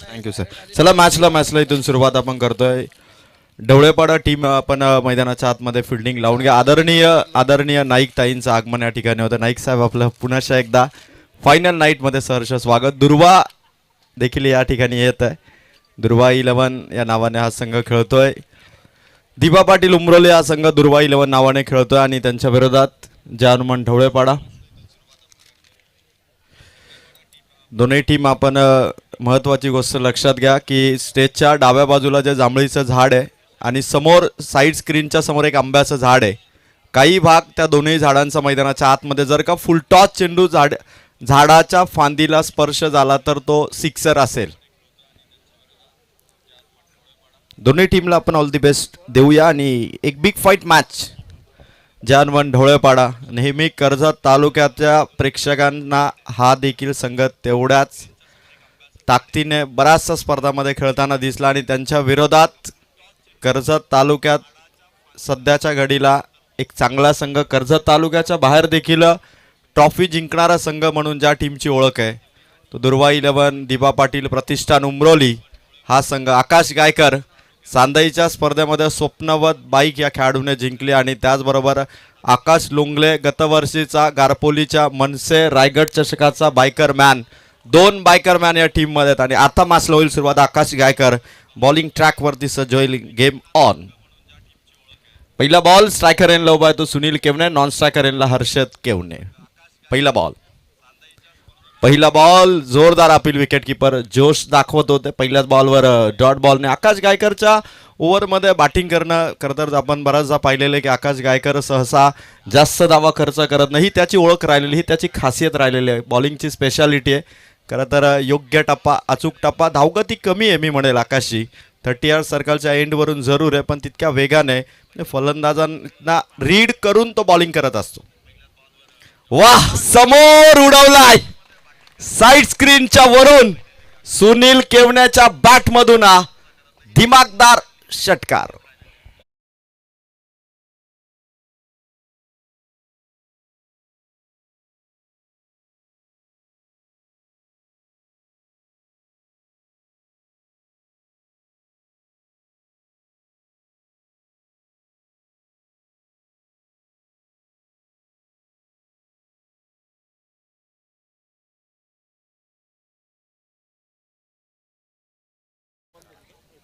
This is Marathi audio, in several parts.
Thank you sir. चला मॅचला इथून सुरुवात आपण करतोय. ढवळेपाडा टीम आपण मैदानाच्या आतमध्ये फिल्डिंग लावून घ्या. आदरणीय नाईक ताईंचं आगमन या ठिकाणी होतं. नाईक साहेब आपलं पुन्हा एकदा फायनल नाईटमध्ये सहर्ष स्वागत. दुर्वा देखील या ठिकाणी येत आहे. दुर्वा 11 या नावाने हा संघ खेळतोय. दिबा पाटील उमरोले हा संघ दुर्वा 11 नावाने खेळतोय आणि त्यांच्या विरोधात हनुमान ढवळेपाडा. दोन्ही टीम आपण महत्त्वाची गोष्ट लक्षात घ्या की स्टेजच्या डाव्या बाजूला जे जांभळीचं झाड आहे आणि समोर साईड स्क्रीनच्या समोर एक आंब्याचं झाड आहे. काही भाग त्या दोन्ही झाडांचा मैदानाच्या आतमध्ये जर का फुलटॉस चेंडू झाडाच्या फांदीला स्पर्श झाला तर तो सिक्सर असेल. दोन्ही टीमला आपण ऑल दी बेस्ट देऊया आणि एक बिग फाईट मॅच. हनुमान ढवळेपाडा नेहमी कर्जत तालुक्याच्या प्रेक्षकांना हा देखील संघ तेवढ्याच ताकदीने बऱ्याचशा स्पर्धामध्ये खेळताना दिसला आणि त्यांच्या विरोधात कर्जत तालुक्यात सध्याच्या घडीला एक चांगला संघ, कर्जत तालुक्याच्या बाहेर देखील ट्रॉफी जिंकणारा संघ म्हणून ज्या टीमची ओळख आहे तो दुर्वा 11 दिबा पाटील प्रतिष्ठान उमरोली हा संघ. आकाश गायकर सांदईच्या स्पर्धेमध्ये स्वप्नवत बाईक या खेळाडूने जिंकली आणि त्याचबरोबर आकाश लोंगले गतवर्षीचा गारपोलीच्या मनसे रायगड चषकाचा बायकर मॅन. 2 बायकर मॅन या टीममध्ये आहेत आणि आता मॅचला होईल सुरुवात. आकाश गायकर बॉलिंग ट्रॅकवरती सज्ज होईल. Game on. पहिला बॉल स्ट्रायकर एनला उभा आहे तो सुनील केवणे, नॉन स्ट्रायकर एनला हर्षद केवणे. पहिला बॉल जोरदार अपील. विकेट किपर जोश दाखवत होते. पहिल्याच बॉलवर डॉट बॉलने आकाश गायकरच्या ओव्हरमध्ये बॅटिंग करतर आपण बऱ्याचदा पाहिलेलं आहे की आकाश गायकर सहसा जास्त धावा खर्च करत नाही. ही त्याची ओळख राहिलेली, ही त्याची खासियत राहिलेली आहे. बॉलिंगची स्पेशालिटी आहे. खरं तर योग्य टप्पा, अचूक टप्पा, धावगती कमी आहे मी म्हणेल आकाशची. 30 यार्ड सर्कलच्या एंडवरून जरूर आहे पण तितक्या वेगाने फलंदाजांना रीड करून तो बॉलिंग करत असतो. वाह, समोर उडवलाय साइड स्क्रीनच्या वरून सुनील केवण्याच्या बॅटमधून दिमागदार षटकार.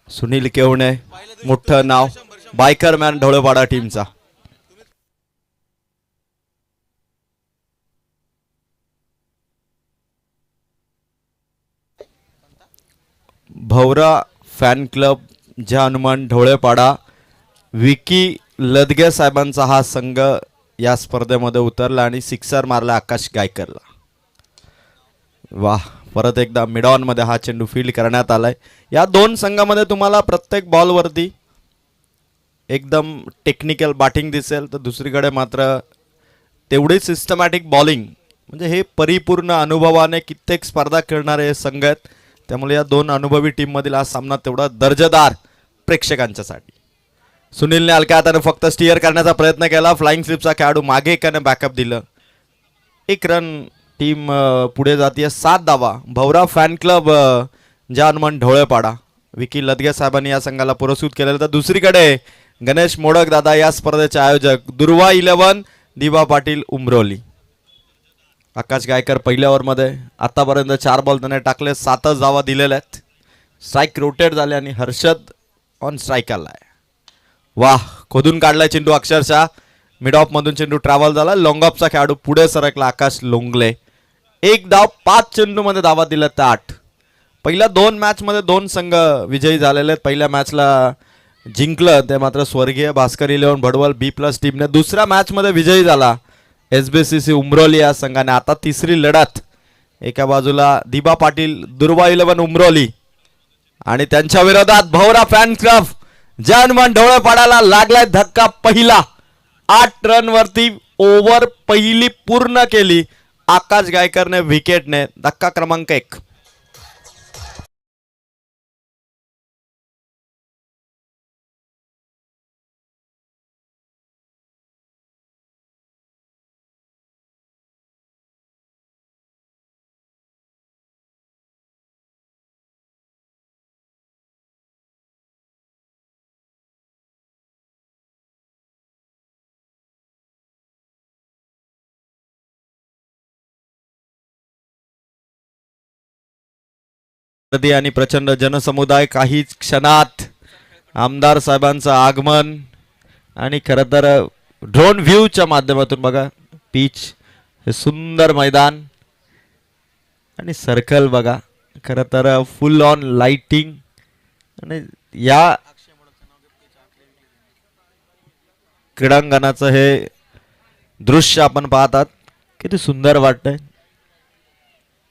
सुनील केवणे मोठं नाव, बायकर मॅन ढवळेपाडा टीमचा. भवरा फॅन क्लब हनुमान ढवळेपाडा, विकी लदगे साहेबांचा हा संघ या स्पर्धेमध्ये उतरला आणि सिक्सर मारला आकाश गायकरला. वाह, परत एकदा मिडऑन मध्ये हा चेंडू फील्ड करण्यात आलाय. या दोन संघामध्ये तुम्हाला प्रत्येक बॉलवरती एकदम टेक्निकल बॅटिंग दिसेल तर दुसरीकडे मात्र तेवढी सिस्टमॅटिक बॉलिंग. म्हणजे हे परिपूर्ण अनुभवाने कित्येक स्पर्धा खेळणारे हे संघ आहेत. त्यामुळे या दोन अनुभवी टीममधील हा सामना तेवढा दर्जेदार प्रेक्षकांच्यासाठी. सुनीलने हलक्या हाताने फक्त स्टिअर करण्याचा प्रयत्न केला. फ्लाइंग स्लिपचा खेळाडू मागे एकाने बॅकअप दिलं. 1 रन. टीम पुढे जाते. 7 धावा. भवरा फॅन क्लब हनुमान ढवळेपाडा, विकी लदगे साहेबांनी या संघाला पुरस्कृत केलेलं. तर दुसरीकडे गणेश मोडक दादा या स्पर्धेचे आयोजक, दुर्वा 11 दिबा पाटील उमरोली. आकाश गायकर पहिल्या ओव्हरमध्ये आतापर्यंत 4 बॉल त्याने टाकले, 7च धावा दिलेल्या आहेत. स्ट्राईक रोटेट झाले आणि हर्षद ऑन स्ट्राईक आलाय. वाह, खोदून काढलाय चेंडू अक्षरशः. मिड ऑफ मधून चेंडू ट्रॅव्हल झाला. लॉंग ऑफचा खेळाडू पुढे सरकला आकाश लोंगले. 1 धाव, 5 चेंडू मध्ये धावा दिल्या त्या 8. पहिल्या 2 मॅच मध्ये 2 संघ विजयी झालेले आहेत. पहिल्या मॅचला जिंकलं ते मात्र स्वर्गीय भास्कर 11 भडवल B+ टीमने. दुसऱ्या मॅच मध्ये विजयी झाला SBCC उमरोली या संघाने. आता तिसरी लढत. एका बाजूला दिबा पाटील दुर्वा 11 उमरोली आणि त्यांच्या विरोधात भवरा फॅन क्लब हनुमान ढवळेपाड्याला लागलाय धक्का. पहिला 8 रन वरती ओव्हर पहिली पूर्ण केली आकाश गायकरने विकेटने. धक्का क्रमांक 1. आणि प्रचंड जनसमुदाय काही क्षणात आमदार साहेबांचं आगमन आणि खरं तर ड्रोन व्ह्यूच्या माध्यमातून बघा पिच हे सुंदर मैदान आणि सर्कल बघा खरं तर फुल ऑन लाइटिंग आणि या क्रीडांगणाचं हे दृश्य आपण पाहतात किती सुंदर वाटतंय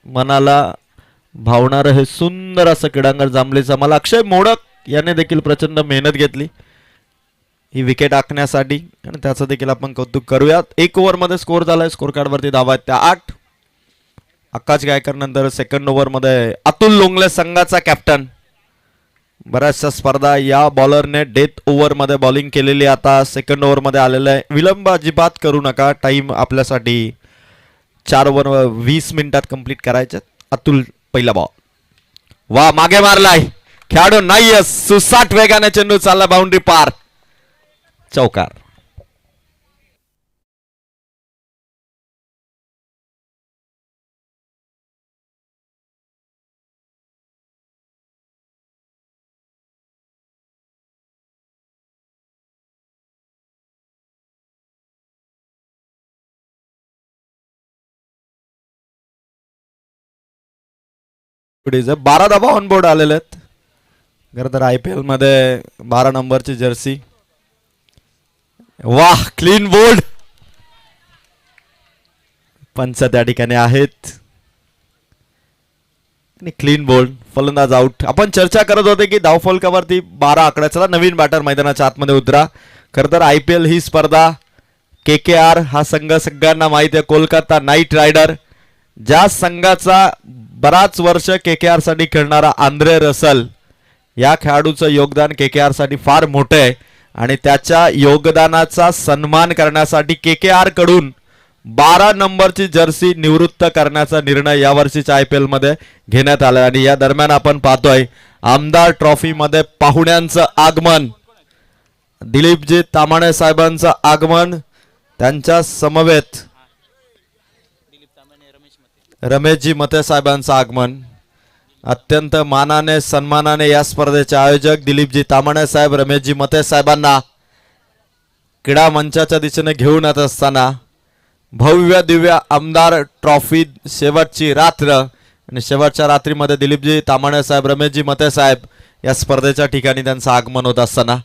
मनाला भावणारं हे सुंदर असं क्रीडांगण जांभलीचं मला अक्षय मोडक याने देखील प्रचंड मेहनत घेतली ही विकेट आखण्यासाठी आणि त्याचं देखील आपण कौतुक करूयात 1 ओव्हरमध्ये स्कोअर झालाय स्कोर कार्डवरती धावा आहेत त्या 8 आकाश गायकर नंतर सेकंड ओव्हरमध्ये अतुल लोंगले संघाचा कॅप्टन बऱ्याचशा स्पर्धा या बॉलरने डेथ ओव्हरमध्ये बॉलिंग केलेली आता सेकंड ओव्हरमध्ये आलेलं आहे विलंब अजिबात करू नका टाइम आपल्यासाठी 4 ओव्हर 20 मिनिटात कंप्लीट करायचे अतुल पहिला बॉल वा मागे मारलाय खेळाडू नाही सुसाट वेगाने चेंडू चालला बाउंड्री पार चौकार पुढे 12 धावा ऑन बोर्ड आलेले आहेत खरं तर IPL मध्ये 12 नंबरची जर्सी वाह क्लीन बोल्ड पंच त्या ठिकाणी आहेत आणि क्लीन बोल्ड फलंदाज आउट आपण चर्चा करत होते की धावफलकावरती 12 आकडा चला नवीन बॅटर मैदानाच्या आतमध्ये उतरा खरं तर IPL ही स्पर्धा KKR हा संघ सगळ्यांना माहिती आहे कोलकाता नाईट रायडर ज्या संघाचा बराच वर्ष KKR साठी खेळणारा आंद्रे रसल या खेळाडूचं योगदान KKR साठी फार मोठं आहे आणि त्याच्या योगदानाचा सन्मान करण्यासाठी KKR कडून 12 नंबरची जर्सी निवृत्त करण्याचा निर्णय या वर्षीच्या IPL मध्ये घेण्यात आला आणि या दरम्यान आपण पाहतोय आमदार ट्रॉफी मध्ये पाहुण्यांचं आगमन दिलीपजी तामाणे साहेबांचं आगमन त्यांच्या समवेत रमेशजी मते साहेबांचं आगमन अत्यंत मानाने सन्मानाने या स्पर्धेचे आयोजक दिलीपजी तामाणे साहेब रमेशजी मते साहेबांना क्रीडा मंचाच्या दिशेने घेऊन येत असताना भव्य दिव्य आमदार ट्रॉफी शेवटची रात्र आणि शेवटच्या रात्रीमध्ये दिलीपजी तामाणे साहेब रमेशजी मते साहेब या स्पर्धेच्या ठिकाणी त्यांचं आगमन होत असताना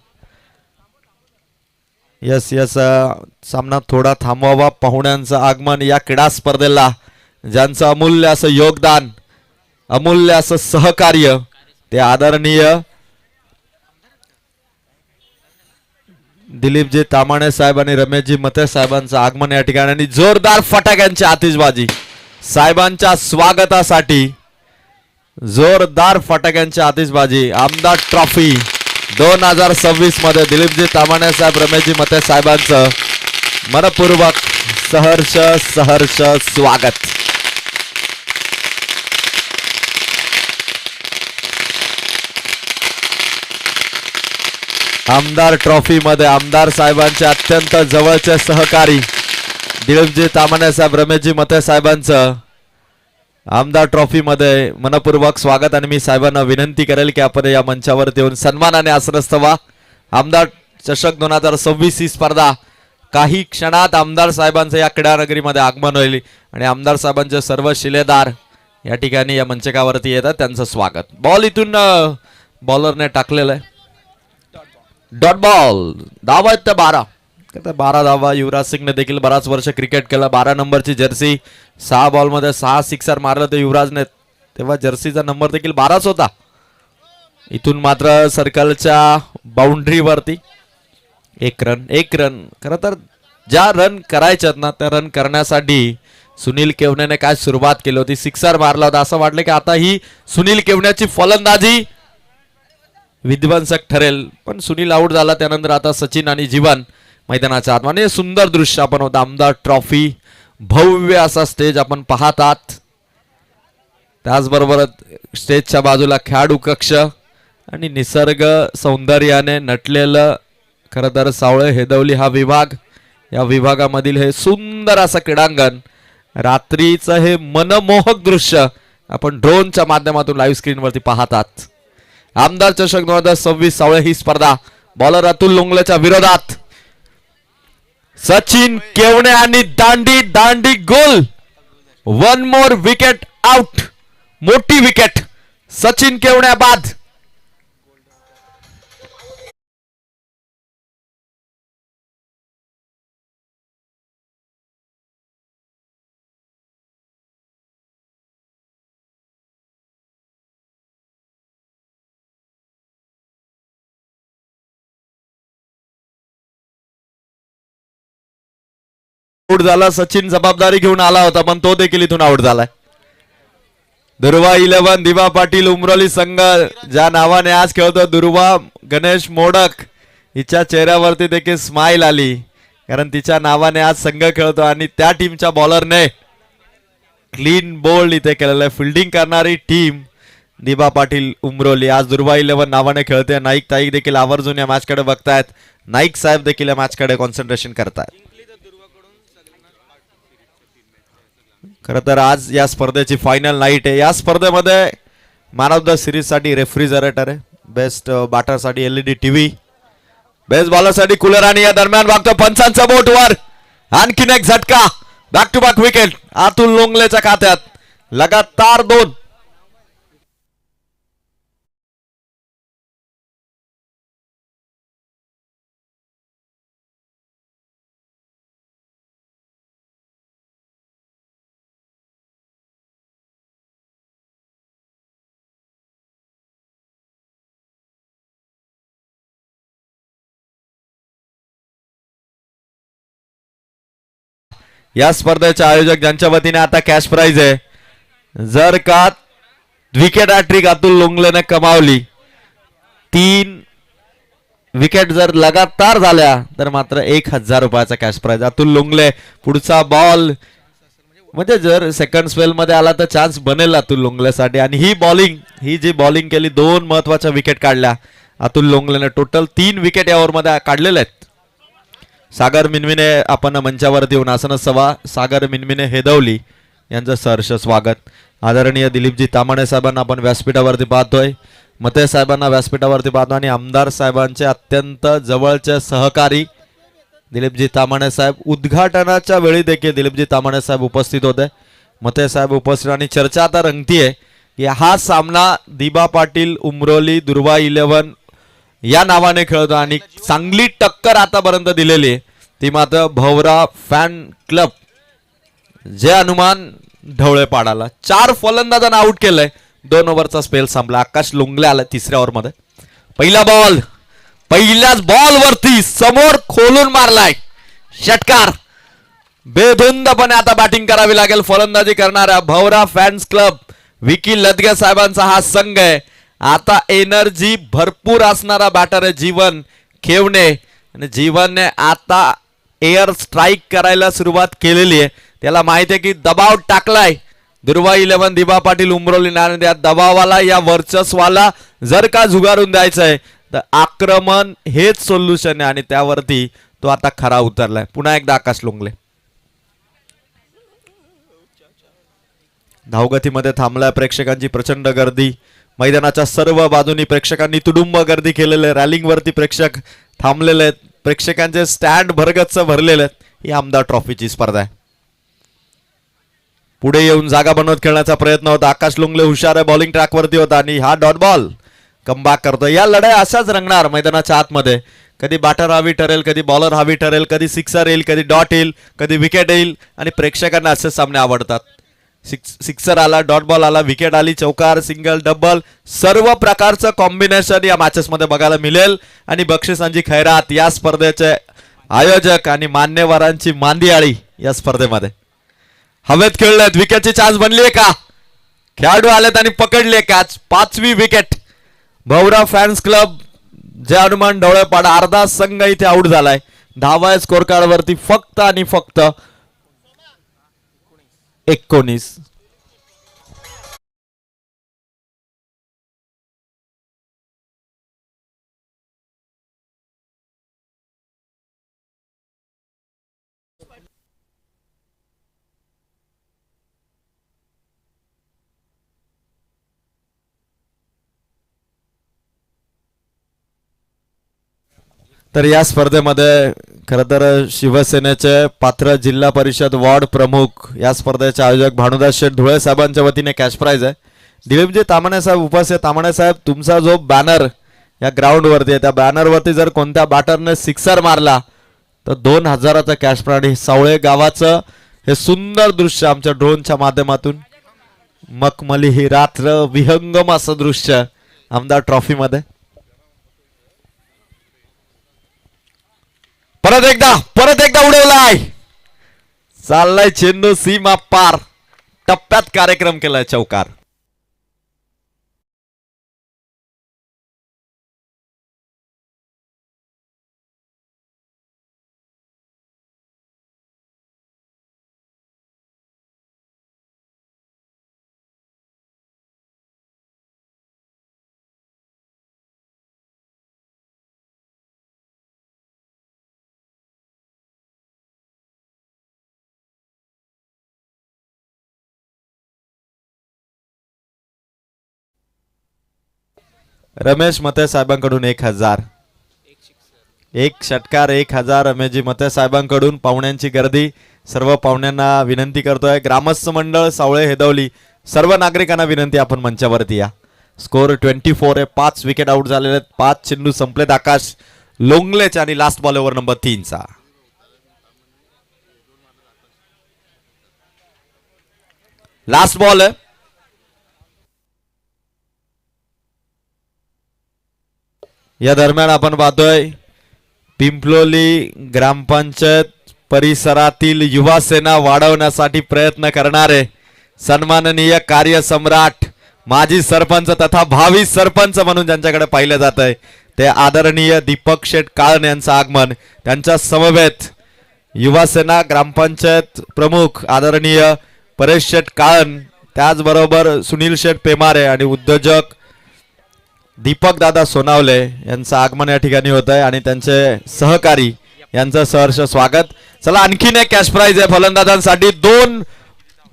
यस यस सामना थोडा थांबवावा पाहुण्यांचं आगमन या क्रीडा स्पर्धेला ज्यांचं अमूल्य असं योगदान अमूल्य असं सहकार्य ते आदरणीय दिलीपजी तामाणे साहेब आणि रमेशजी मते साहेबांचं आगमन या ठिकाणी आणि जोरदार फटाक्यांची आतिषबाजी साहेबांच्या स्वागतासाठी जोरदार फटाक्यांची आतिषबाजी आमदार ट्रॉफी 2026 मध्ये दिलीपजी तामाणे साहेब रमेशजी मते साहेबांचं मनपूर्वक सहर्ष सहर्ष स्वागत आमदार ट्रॉफी मध्ये आमदार साहेबांचे अत्यंत जवळचे सहकारी दिलीपजी तामाणे साहेब रमेशजी मते साहेबांचं आमदार ट्रॉफी मध्ये मनपूर्वक स्वागत आणि मी साहेबांना विनंती करेल की आपण या मंचावरती येऊन सन्मानाने आसनस्थ व्हा आमदार चषक 2026 ही स्पर्धा काही क्षणात आमदार साहेबांचं या क्रीडानगरीमध्ये आगमन होईल आणि आमदार साहेबांचे सर्व शिलेदार या ठिकाणी या मंचकावरती येतात त्यांचं स्वागत बॉल इथून बॉलरने टाकलेलं आहे डॉट बॉल धावा आहेत त्या 12 धावा युवराज सिंगने देखील बराच वर्ष क्रिकेट केलं 12 नंबरची जर्सी 6 बॉलमध्ये 6 सिक्सर मारलं ते युवराजने तेव्हा जर्सीचा नंबर देखील 12च होता इथून मात्र सर्कलच्या बाउंड्रीवरती एक रन खरं तर ज्या रन करायच्यात ना त्या रन करण्यासाठी सुनील केवनेने काय सुरुवात केली होती सिक्सर मारला होता असं वाटलं की आता ही सुनील केवण्याची फलंदाजी विध्वंसक ठरेल पण सुनील आउट झाला त्यानंतर आता सचिन आणि जीवन मैदानाच्या आत म्हणजे सुंदर दृश्य आपण होतं आमदार ट्रॉफी भव्य असा स्टेज आपण पाहतात त्याचबरोबर स्टेजच्या बाजूला खेळाडू कक्ष आणि निसर्ग सौंदर्याने नटलेलं खरं तर सावळे हेदवली हा विभाग या विभागामधील हे सुंदर असं क्रीडांगण रात्रीचं हे मनमोहक दृश्य आपण ड्रोनच्या माध्यमातून लाईव्ह स्क्रीनवरती पाहतात. आमदार चषक 2026 सावळे ही स्पर्धा. बॉलर अतुल लोंगलेच्या विरोधात सचिन केवणे आणि दांडी दांडी गोल. One more wicket out. मोठी विकेट सचिन केवणे बाद. आउट झाला. सचिन जबाबदारी घेऊन आला होता पण तो देखील इथून आउट झालाय. दुर्वा 11 दिवा पाटील उमरोली संघ ज्या नावाने आज खेळतो दुर्वा गणेश मोडक, हिच्या चेहऱ्यावरती देखील स्माइल आली कारण तिच्या नावाने आज संघ खेळतो आणि त्या टीमच्या बॉलरने क्लीन बोल्ड इथे केलेलं आहे. फिल्डिंग करणारी टीम दिवा पाटील उमरोली आज दुर्वा 11 नावाने खेळते. नाईक ताई देखील आवर्जून या मॅचकडे बघतायत. नाईक साहेब देखील या मॅचकडे कॉन्सन्ट्रेशन करतायत. खरं तर आज या स्पर्धेची फायनल नाईट आहे. या स्पर्धेमध्ये मॅन ऑफ द सिरीज साठी रेफ्रिजरेटर आहे. बेस्ट बॅटर साठी एलईडी टीव्ही, बेस्ट बॉलर साठी कूलर आणि या दरम्यान बघतो पंचांचा बोट वर. आणखीन एक झटका. Back to back wicket Atul लोंगलेच्या खात्यात. लगातार 2. या स्पर्धेचे आयोजक ज्यांच्या वतीने आता कॅश प्राइज आहे. जर का विकेट हॅट्रिक अतुल लोंगलेने कमावली, 3 विकेट जर लगातार झाल्या तर मात्र 1000 रुपयाचा कॅश प्राइज. अतुल लोंगले पुढचा बॉल म्हणजे जर सेकंड स्पेल मध्ये आला तर चान्स बनेल अतुल लोंगलेसाठी. आणि ही जी बॉलिंग केली, 2 महत्वाच्या विकेट काढल्या अतुल लोंगलेने. टोटल 3 विकेट या ओव्हर मध्ये काढलेले आहेत. सागर मिनमिने आपण मंचावरती येऊन आसन सभा सागर मिनमिने हेदवली यांचं सहर्ष स्वागत. आदरणीय दिलीपजी तामाणे साहेबांना आपण व्यासपीठावरती पाहतोय. मते साहेबांना व्यासपीठावरती पाहतो आणि आमदार साहेबांचे अत्यंत जवळचे सहकारी दिलीपजी तामाणे साहेब. उद्घाटनाच्या वेळी देखील दिलीपजी तामाणे साहेब उपस्थित होते. मते साहेब उपस्थित आणि चर्चा आता रंगतीये की हा सामना दिबा पाटील उमरोली दुर्वा 11 या नावाने खेळतो आणि चांगली टक्कर आतापर्यंत दिलेली आहे ती मात्र भवरा फॅन क्लब जे हनुमान ढवळे पाडाला. 4 फलंदाजांना आउट केलंय. 2 ओव्हरचा स्पेल संपला. आकाश लोंगले आला तिसऱ्या ओव्हर मध्ये. पहिला बॉल पहिल्याच बॉल वरती समोर खोलून मारलाय षटकार. बेधुंदपणे आता बॅटिंग करावी लागेल फलंदाजी करणाऱ्या भवरा फॅन्स क्लब विकी लदगे साहेबांचा हा संघ आहे. आता एनर्जी भरपूर असणारा बॅटर आहे जीवन खेवणे आणि जीवनने आता एअर स्ट्राईक करायला सुरुवात केलेली आहे. त्याला माहिती आहे की दबाव टाकलाय दुर्वा 11 दिबा पाटील उमरोली आणि या दबावाला या वर्चस्वाला जर का झुगारून द्यायचंय तर आक्रमण हेच सोल्युशन आहे आणि त्यावरती तो आता खरा उतरलाय. पुन्हा एकदा आकाश लोंगले धावगतीमध्ये थांबलाय. प्रेक्षकांची प्रचंड गर्दी. मैदानाच्या सर्व बाजूनी प्रेक्षकांनी तुडुंब गर्दी केलेले. रॅलिंग वरती प्रेक्षक थांबलेले आहेत. प्रेक्षकांचे स्टँड भरगच्च भरलेले आहेत. ही आमदार ट्रॉफीची स्पर्धा आहे. पुढे येऊन जागा बनवत खेळण्याचा प्रयत्न होता. आकाश लोंगले हुशार आहे. बॉलिंग ट्रॅक वरती होता आणि हा डॉट बॉल कमबॅक करतो. या लढाई अशाच रंगणार मैदानाच्या आतमध्ये. कधी बॅटर हवी ठरेल, कधी बॉलर हवी ठरेल, कधी सिक्सर येईल, कधी डॉट येईल, कधी विकेट येईल आणि प्रेक्षकांना असेच सामने आवडतात. सिक्सर आला, डॉट बॉल आला, विकेट आली, चौकार, सिंगल, डबल सर्व प्रकारचं कॉम्बिनेशन या मॅचेस मध्ये बघायला मिळेल. आणि बक्षिसांची खैरात या स्पर्धेचे आयोजक आणि मान्यवरांची मांदियाळी या स्पर्धेमध्ये. हवेत खेळलेत. विकेटची चान्स बनली आहे का? खेळाडू आलेत आणि पकडले कॅच. 5वी विकेट. भवरा फॅन्स क्लब जे हनुमान ढवळेपाडा अर्धा संघ इथे आउट झालाय. धावा स्कोर कार्ड वरती फक्त आणि फक्त 19. तर या स्पर्धेमध्ये खरं तर शिवसेनेचे पात्र जिल्हा परिषद वॉर्ड प्रमुख या स्पर्धेचे आयोजक भानुदास शेठ धुळे साहेबांच्या वतीने कॅश प्राइज आहे. दिलीपजी तामाणे साहेब उपस्थित. तामाणे साहेब, तुमचा जो बॅनर या ग्राउंड वरती आहे त्या बॅनर वरती जर कोणत्या बॅटरने सिक्सर मारला तर 2000चा कॅश प्राइज. सावळे गावाचं हे सुंदर दृश्य आमच्या ड्रोनच्या माध्यमातून मखमली ही रात्र विहंगम असं दृश्य आमदार ट्रॉफी मध्ये. परत एकदा उडवलाय. चाललाय चेंडू सीमा पार. टप्प्यात कार्यक्रम केलाय चौकार. रमेश मते साहेबांकडून 1000. एक षटकार 1000 रमेशजी मते साहेबांकडून. पाहुण्यांची गर्दी. सर्व पाहुण्यांना विनंती करतोय. ग्रामस्थ मंडळ सावळे हेदवली सर्व नागरिकांना विनंती आपण मंचावरती या. स्कोर 24 आहे. 5 विकेट आउट झालेले आहेत. 5 चेंडू संपलेत आकाश लोंगलेचे आणि लास्ट बॉल ओव्हर नंबर 3 चा. लास्ट बॉल आहे. या दरम्यान आपण पाहतोय पिंपलोली ग्रामपंचायत परिसरातील युवा सेना वाढवण्यासाठी प्रयत्न करणारे सन्माननीय कार्यसम्राट माजी सरपंच तथा भावी सरपंच म्हणून ज्यांच्याकडे पाहिलं जात आहे ते आदरणीय दीपक शेठ काळन यांचं आगमन. त्यांच्या समवेत युवा सेना ग्रामपंचायत प्रमुख आदरणीय परेश शेठ काळन, त्याचबरोबर सुनील शेठ पेमारे आणि उद्योजक दीपक दादा सोनावले यांचं आगमन या ठिकाणी होत आहे आणि त्यांचे सहकारी यांचं सहर्ष स्वागत. चला, आणखीन एक कॅश प्राइज आहे फलंदाजांसाठी. 2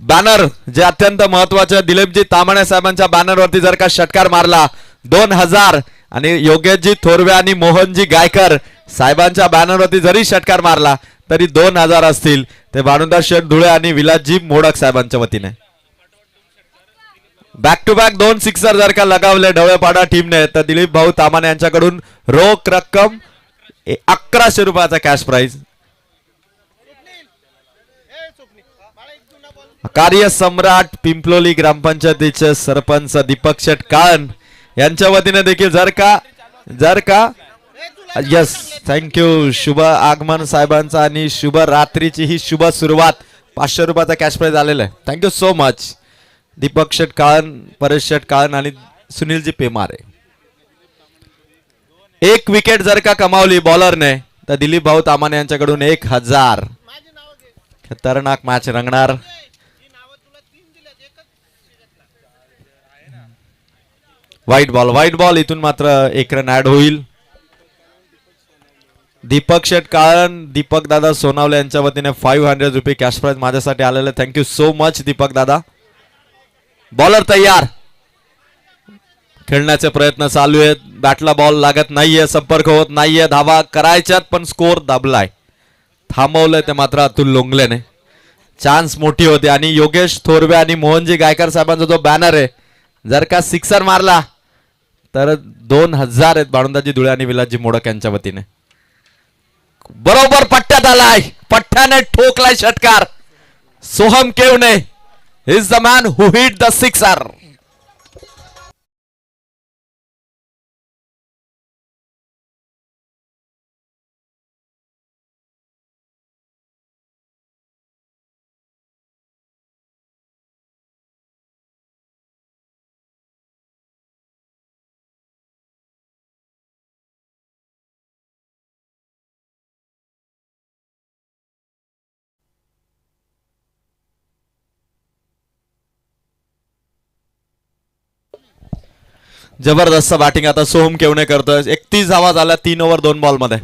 बॅनर जे अत्यंत महत्वाचे. दिलीपजी तामाणे साहेबांच्या बॅनरवरती जर का षटकार मारला 2000 आणि योगेशजी थोरवे आणि मोहनजी गायकर साहेबांच्या बॅनरवरती जरी षटकार मारला तरी 2000 असतील. ते भानुदास शेठ धुळे आणि विलासजी मोडक साहेबांच्या वतीने. बॅक टू बॅक 2 सिक्सर जर का लगावले ढवळेपाडा टीमने तर दिलीप भाऊ तामाणे यांच्याकडून रोख रक्कम 1100 रुपयाचा कॅश प्राइज. कार्य सम्राट पिंपलोली ग्रामपंचायतीचे सरपंच दीपक शेठ काळन यांच्या वतीने देखील जर का यस, थँक्यू. शुभ आगमन साहेबांचा आणि शुभ रात्रीची ही शुभ सुरुवात. 500 रुपयाचा कॅश प्राइज आलेला आहे. थँक्यू सो मच दीपक शेठ काळन, परेश शेठ काळन आणि सुनीलजी पेमारे. 1 विकेट जर का कमावली बॉलरने तर दिलीप भाऊ तामाणे यांच्याकडून 1000. खतरनाक मॅच रंगणार. व्हाईट बॉल इथून मात्र 1 रन ऍड होईल. दीपक शेठ काळन, दीपक दादा सोनावले यांच्या वतीने 500 रुपये कॅश प्राइज माझ्यासाठी आलेले. थँक्यू सो मच दीपक दादा. बॉलर तयार. खेळण्याचे प्रयत्न चालू आहेत. बॅटला बॉल लागत नाहीये, संपर्क होत नाहीये. धावा करायच्यात पण स्कोर दाबलाय. थांबवलंय ते मात्र अतुल लोंगलेने. चान्स मोठी होती आणि योगेश थोरवे आणि मोहनजी गायकर साहेबांचा जो बॅनर आहे जर का सिक्सर मारला तर 2000 आहेत भानुदाजी धुळे आणि विलासजी मोडक यांच्या वतीने. बरोबर पट्ट्यात आलाय. पट्ट्याने ठोकलाय षटकार. Soham Kevne is the man who hit the sixer. जबरदस्त बॅटिंग आता सोहम केवणे करतोय. 31 धावा झाल्या 3 ओव्हर 2 बॉल मध्ये.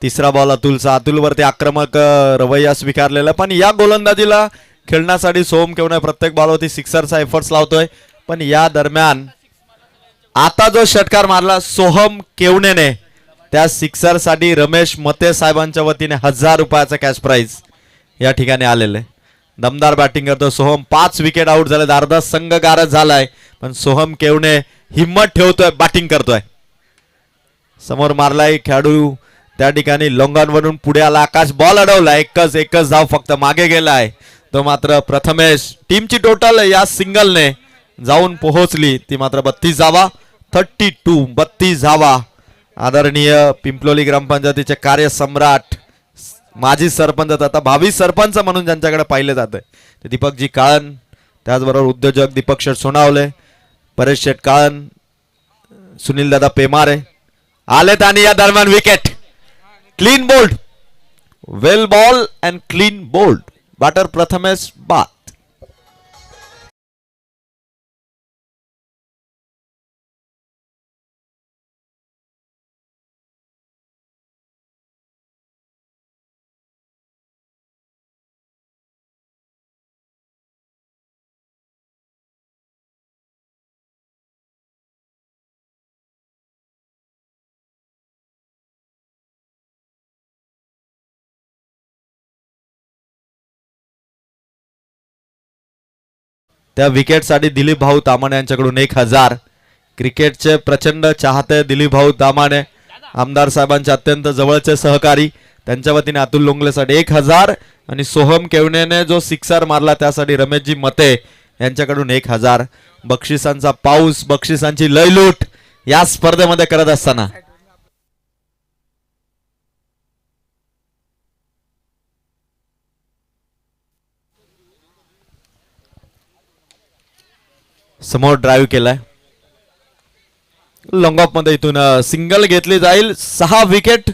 तिसरा बॉल अतुलचा. अतुलवरती आक्रमक रवैया स्वीकारलेला पण या गोलंदाजीला खेळण्यासाठी सोहम केवणे प्रत्येक बॉलवरती सिक्सरचा एफर्ट्स लावतोय. पण या दरम्यान आता जो षटकार मारला सोहम केवणेने त्या सिक्सर साठी रमेश मते साहेबांच्या वतीने 1000 रुपयाचा कॅश प्राइज या ठिकाणी आलेलं आहे. दमदार बॅटिंग करतो सोहम. 5 विकेट आउट झाले. अर्धा संघ गारद झालाय पण सोहम केवणे हिम्मत ठेवतोय, बॅटिंग करतोय. समोर मारलाय खेळाडू त्या ठिकाणी लोंगांवरून पुढे आला. आकाश बॉल अडवला. एकच धाव फक्त मागे गेलाय तो मात्र प्रथमेश. टीमची टोटल या सिंगलने जाऊन पोहोचली ती मात्र 32 धावा. 32 धावा. आदरणीय पिंपलोली ग्रामपंचायतीचे कार्यसम्राट माजी सरपंच आता भावी सरपंच म्हणून ज्यांच्याकडे पाहिले जाते ते दीपकजी काळन, त्याचबरोबर उद्योजक दीपक शेठ सोनावले, परेश शेठ काळन, सुनील दादा पेमारे आलेत. आणि या दरम्यान wicket. Clean bowled. Well ball and clean bowled. Batter Prathamesh बाद. त्या विकेटसाठी दिलीप भाऊ तामाणे यांच्याकडून 1000. क्रिकेटचे प्रचंड चाहते दिलीप भाऊ तामाणे, आमदार साहेबांचे अत्यंत जवळचे सहकारी, त्यांच्या वतीने अतुल लोंगलेसाठी 1000 आणि सोहम केवणेने जो सिक्सर मारला त्यासाठी रमेशजी मते यांच्याकडून 1000. बक्षिसांचा पाऊस, बक्षिसांची लयलूट या स्पर्धेमध्ये करत असताना समोर ड्राईव्ह केलाय. लॉंग ऑफ मध्ये इथून सिंगल घेतली जाईल. 6 विकेट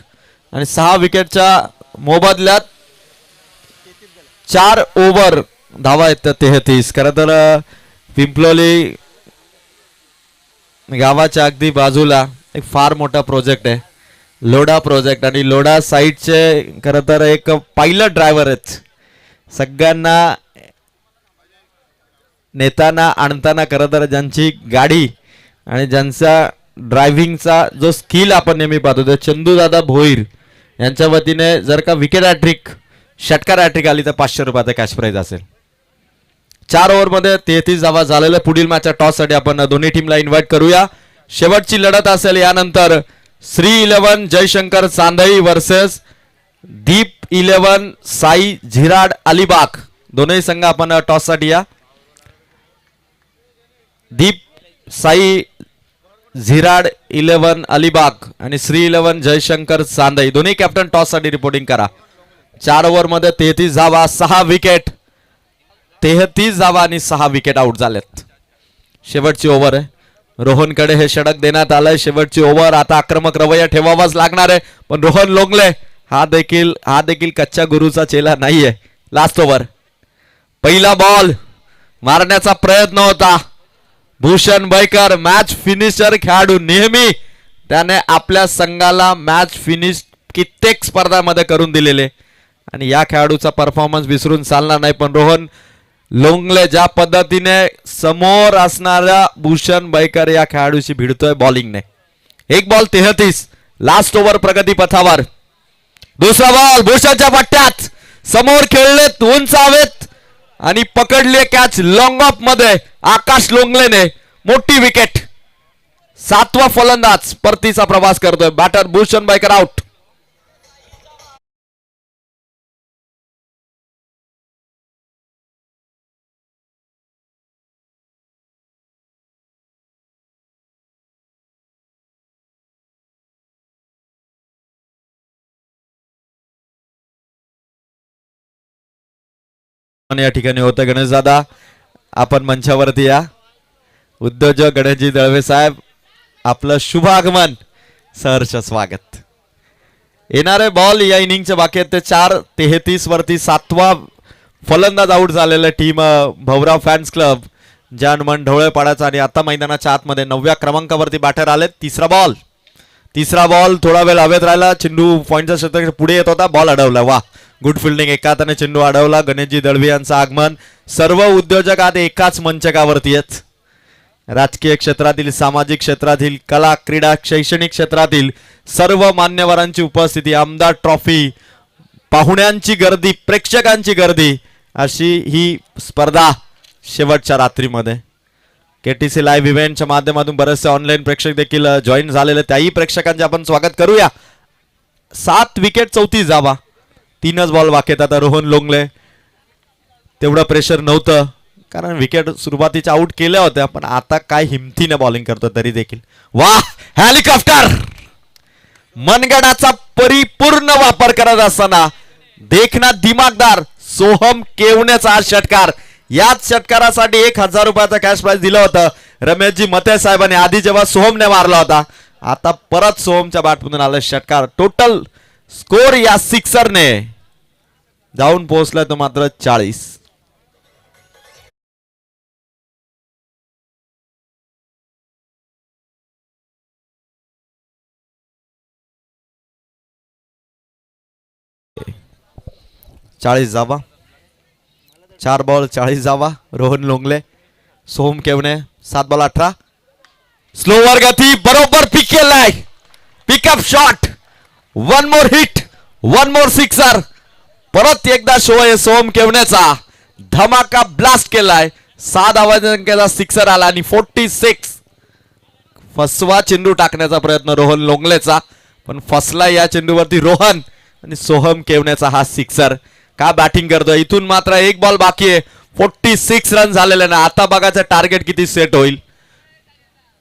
आणि 6 विकेटच्या मोबदल्यात 4 ओव्हर धावा आहेत 33. खरं तर पिंपलोली गावाच्या अगदी बाजूला एक फार मोठा प्रोजेक्ट आहे, लोढा प्रोजेक्ट. आणि लोढा साईडचे खरं तर एक पायलट ड्रायव्हर आहेत. सगळ्यांना नेताना आणताना खरं तर ज्यांची गाडी आणि ज्यांचा ड्रायव्हिंगचा जो स्किल आपण नेहमी पाहतो ते चंदूदादा भोईर यांच्या वतीने जर का विकेट हॅट्रिक, षटकार हॅट्रिक आली तर 500 रुपयाचा कॅश प्राइज असेल. 4 ओव्हरमध्ये 33 धावा झालेल्या. पुढील मॅचच्या टॉससाठी आपण दोन्ही टीमला इन्व्हाइट करूया. शेवटची लढत असेल यानंतर श्री 11 जयशंकर चांदई वर्सेस दीप 11 साई झिराड अलिबाग. दोन्ही संघ आपण टॉससाठी या. दीप साई झिराड 11 अलिबाग आणि श्री 11 जयशंकर चांदई दोन्ही कॅप्टन टॉस साठी रिपोर्टिंग करा. 4 ओव्हरमध्ये 33 धावा, 6 विकेट. 33 धावा आणि 6 विकेट आउट झालेत. शेवटची ओव्हर आहे. रोहनकडे हे षटक देण्यात आलंय. शेवटची ओव्हर. आता आक्रमक रवैया ठेवावाच लागणार आहे पण रोहन लोंगले हा देखील कच्च्या गुरुचा चेला नाहीये. Last over. पहिला बॉल मारण्याचा प्रयत्न होता. भूषण बैकर मॅच फिनिशर खेळाडू, नेहमी त्याने आपल्या संघाला मॅच फिनिश कित्येक स्पर्धांमध्ये करून दिलेले आणि या खेळाडूचा परफॉर्मन्स विसरून चालणार नाही. पण रोहन लोंगले ज्या पद्धतीने समोर असणाऱ्या भूषण बैकर या खेळाडूशी भिडतोय बॉलिंगने. 1 बॉल 33. लास्ट ओव्हर प्रगती पथावर. दुसरा बॉल भूषणच्या पट्ट्यात समोर खेळलेत, उंच हवेत आणि पकडली कॅच लॉंग ऑफ मध्ये आकाश लोंगलेने. मोठी विकेट. 7वा फलंदाज परतीचा प्रवास करतोय. Batter Bhushan Baikar out. या ठिकाणी होतं गणेश दादा, आपण मंचावरती या. उद्योजक गणेशजी दळवे साहेब, आपलं शुभ आगमन, सहर्ष स्वागत. येणारे बॉल या इनिंगच्या बाकी आहेत ते 4-33 वरती. 7वा फलंदाज आउट झालेला टीम भवराव फॅन्स क्लब जानमन ढवळेपाड्याचा आणि आता मैदानाच्या आतमध्ये 9व्या क्रमांकावरती बॅटर आले. तिसरा बॉल थोडा वेळ हवेत राहिला. चेंडू पॉइंटच्या क्षेत्राच्या पुढे येत होता, बॉल अडवला. वा, गुड फिल्डिंग. एका हाताने चेंडू अडवला. गणेशजी दळवी यांचं आगमन. सर्व उद्योजक आज एकाच मंचकावरती आहेत. राजकीय क्षेत्रातील, सामाजिक क्षेत्रातील, कला, क्रीडा, शैक्षणिक क्षेत्रातील सर्व मान्यवरांची उपस्थिती, आमदार ट्रॉफी, पाहुण्यांची गर्दी, प्रेक्षकांची गर्दी, अशी ही स्पर्धा शेवटच्या रात्रीमध्ये KTC लाईव्ह इव्हेंटच्या माध्यमातून बरेचसे ऑनलाईन प्रेक्षक देखील जॉईन झालेले, त्याही प्रेक्षकांचे आपण स्वागत करूया. 7 विकेट 34 धावा, 3च बॉल बाकी आहेत. आता रोहन लोंगले, तेवढं प्रेशर नव्हतं कारण विकेट सुरुवातीच्या आउट केल्या होत्या, पण आता काय हिमतीने बॉलिंग करतो तरी देखील. वाह, हेलिकॉप्टर मनगडाचा परिपूर्ण वापर करत असताना देखना दिमागदार सोहम केवण्याचा हा षटकार. याच षटकारासाठी 1000 रुपयाचा कॅश प्राइज दिलं होतं रमेशजी मते साहेबांनी आधी जेव्हा सोहमने मारला होता. आता परत सोहमच्या बॅटमधून आलं षटकार. टोटल स्कोर या सिक्सरने जाऊन पोहोचलाय तो मात्र 40. धावा, 4 बॉल 40 धावा. रोहन लोंगले, सोहम केवणे, 7 बॉल 18. स्लोवर गती, बरोबर पिक केलाय, पिकअप शॉट, 1 मोर हिट, 1 मोर सिक्सर. परत एकदा शो आहे सोहम केवण्याचा, धमाका ब्लास्ट केलाय. 6 धावांचा सिक्सर आला आणि 46. फसवा चेंडू टाकण्याचा प्रयत्न रोहन लोंगलेचा, पण फसला या चेंडूवरती रोहन, आणि सोहम केवण्याचा हा सिक्सर. का बॅटिंग करतोय. इथून मात्र 1 बॉल बाकी आहे, 46 रन झालेले ना. आता बघायचं टार्गेट किती सेट होईल.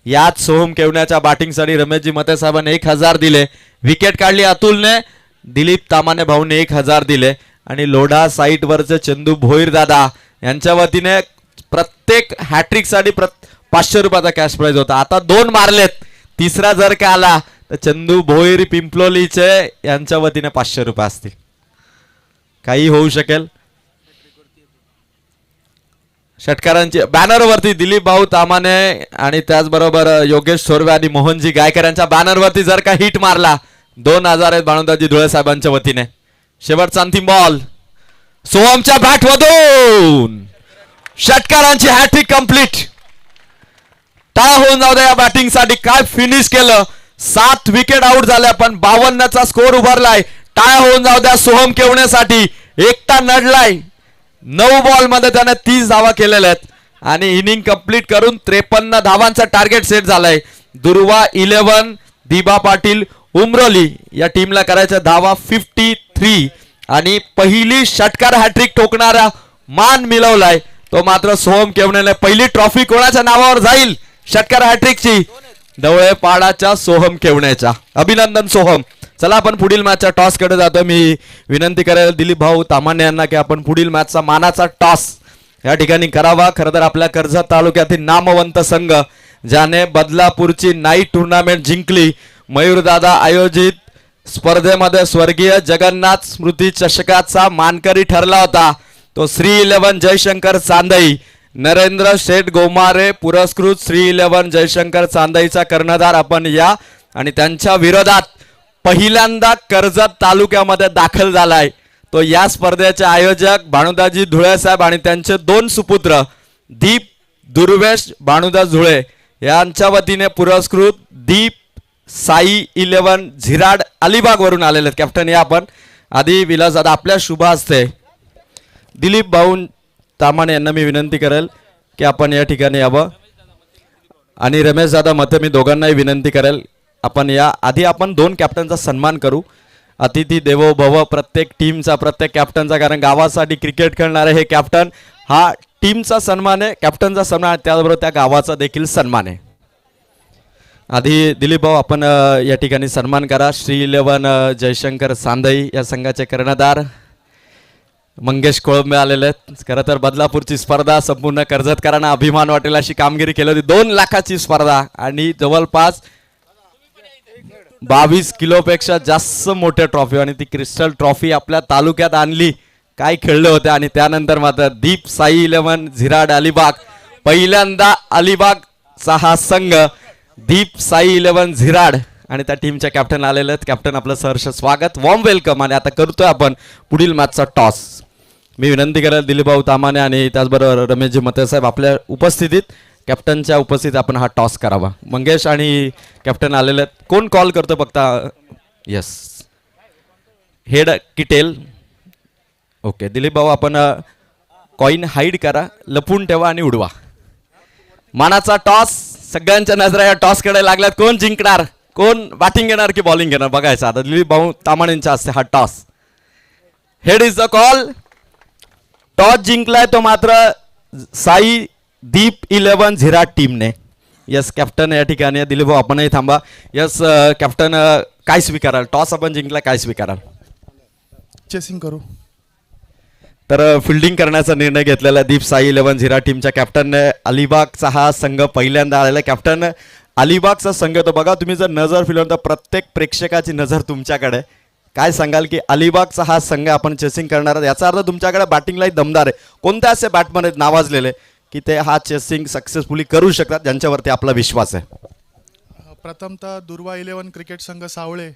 याच सोहम केवण्याच्या बॅटिंगसाठी रमेशजी मते साहेबांनी 1000 दिले. विकेट काढली अतुलने, दिलीप तामाने भाऊने 1000 दिले, आणि लोढा साईट वरचे चंदू भोईर दादा यांच्या वतीने प्रत्येक हॅट्रिक साठी 500 रुपयाचा कॅश प्राइज होता. आता 2 मारलेत, तिसरा जर का आला तर चंदू भोईर पिंपलोलीचे यांच्या वतीने 500 रुपये असतील. काही होऊ शकेल. षटकारांची बॅनरवरती दिलीप भाऊ तामाने आणि त्याचबरोबर योगेश थोरवे आणि मोहनजी गायकर यांच्या बॅनरवरती जर का हिट मारला 2000 आहेत बाणुदाजी धुळे साहेबांच्या वतीने. शेवटचा अंतिम बॉल सोहमच्या बॅट मधून षटकारांची हॅट्रिक कंप्लीट. टाळा होऊन जाऊ द्या या बॅटिंग साठी. काय फिनिश केलं. 7 विकेट आउट झाल्या पण 52चा स्कोर उभारलाय. टाळा होऊन जाऊ द्या सोहम केवण्यासाठी. एकटा नडलाय. 9 बॉल मध्ये त्याने 30 धावा केलेल्या आहेत आणि इनिंग कंप्लीट करून 53 धावांचा टार्गेट सेट झालाय. दुर्वा 11, दिबा पाटील, उमरोली या टीमला करायच्या धावा 53, आणि पहिली षटकार हॅट्रिक ठोकणारा मान मिळवलाय तो मात्र सोहम केवण्याने. पहिली ट्रॉफी कोणाच्या नावावर जाईल षटकार हॅट्रिकची? दवळेपाडाच्या सोहम केवण्याच्या. अभिनंदन सोहम. चला आपण पुढील मॅचच्या टॉस कडे जातो. मी विनंती करेल दिलीप भाऊ तामाने यांना की आपण पुढील मॅचचा मानाचा टॉस या ठिकाणी करावा. खरं तर आपल्या कर्जत तालुक्यातील नामवंत संघ ज्याने बदलापूरची नाईट टुर्नामेंट जिंकली, मयूरदादा आयोजित स्पर्धेमध्ये स्वर्गीय जगन्नाथ स्मृती चषकाचा मानकरी ठरला होता तो श्री 11 जयशंकर चांदई. नरेंद्र शेठ गोमारे पुरस्कृत श्री 11 जयशंकर चांदईचा कर्णधार आपण या, आणि त्यांच्या विरोधात पहिल्यांदा कर्जत तालुक्यामध्ये दाखल झालाय तो या स्पर्धेचे आयोजक भानुदाजी धुळे साहेब आणि त्यांचे 2 सुपुत्र दीप दुर्वेश भानुदास धुळे यांच्या वतीने पुरस्कृत दीप साई 11 झिराड अलिबाग वरून आलेले आहेत. कॅप्टन या आपण आधी विलासदादा आपल्या शुभ हस्ते दिलीप भाऊ तामाने यांना मी विनंती करेल की आपण या ठिकाणी यावं, आणि रमेश दादा मते मी दोघांनाही विनंती करेल आपण या. आधी आपण 2 कॅप्टनचा सन्मान करू. अतिथी देवो भव प्रत्येक टीमचा, प्रत्येक कॅप्टनचा, कारण गावासाठी क्रिकेट खेळणारे हे कॅप्टन हा टीमचा सन्मान आहे, कॅप्टनचा सन्मान आहे, त्याचबरोबर त्या गावाचा देखील सन्मान आहे. आधी दिलीप भाऊ आपण या ठिकाणी सन्मान करा. श्री 11 जयशंकर चांदई या संघाचे कर्णधार मंगेश कोळंबे आलेले आहेत. खरं तर बदलापूरची स्पर्धा संपूर्ण कर्जतकरांना अभिमान वाटेल अशी कामगिरी केली होती. 2 लाखाची स्पर्धा आणि जवळपास 22 किलोपेक्षा जास्त मोठ्या ट्रॉफी, आणि ती क्रिस्टल ट्रॉफी आपल्या तालुक्यात आणली. काय खेळले होते. आणि त्यानंतर मात्र दीप साई 11 झिराड अलिबाग, पहिल्यांदा अलिबागचा हा संघ दीप साई 11 झिराड आणि त्या टीमच्या कॅप्टन आलेले आहेत. कॅप्टन आपलं सहर्ष स्वागत, वॉर्म वेलकम. आणि आता करतोय आपण पुढील मॅचचा टॉस. मी विनंती करेल दिलीप भाऊ तामाने आणि त्याचबरोबर रमेशजी मते साहेब आपल्या उपस्थितीत कॅप्टनच्या उपस्थित आपण हा टॉस करावा. मंगेश आणि कॅप्टन आलेले आहेत. कोण कॉल करतो बघता. यस, हेड की टेल. ओके दिलीप भाऊ, आपण कॉइन हाईड करा, लपून ठेवा आणि उडवा. मानाचा टॉस. सगळ्यांच्या नजरा या टॉसकडे लागल्यात. कोण जिंकणार, कोण बॅटिंग घेणार की बॉलिंग घेणार बघायचं आता. दिलीप भाऊ तामाणेंच्या हस्ते हा toss. Head is the call. Toss जिंकलाय तो मात्र साई दीप 11 झिराट टीमने. यस कॅप्टन या ठिकाणी. दिलीप भाऊ आपणही थांबा. यस कॅप्टन, काय स्वीकाराल? टॉस आपण जिंकला, काय स्वीकाराल? चेसिंग करू. तर फिल्डिंग करण्याचा निर्णय घेतलेला दीप साई 11 झिरा टीमच्या कॅप्टनने. अलिबागचा हा संघ पहिल्यांदा आलेला. कॅप्टन, अलिबागचा संघ तो बघा, तुम्ही जर नजर फिरवून तर प्रत्येक प्रेक्षकाची नजर तुमच्याकडे. काय सांगाल की अलिबागचा हा संघ आपण चेसिंग करणार आहात, याचा अर्थ तुमच्याकडे बॅटिंगलाही दमदार आहे. कोणत्या असे बॅटमन आहेत नावाजलेले की ते हा चेसिंग सक्सेसफुली करू शकतात, ज्यांच्यावरती आपला विश्वास आहे? प्रथमतः दुर्वा 11 क्रिकेट संघ सावळे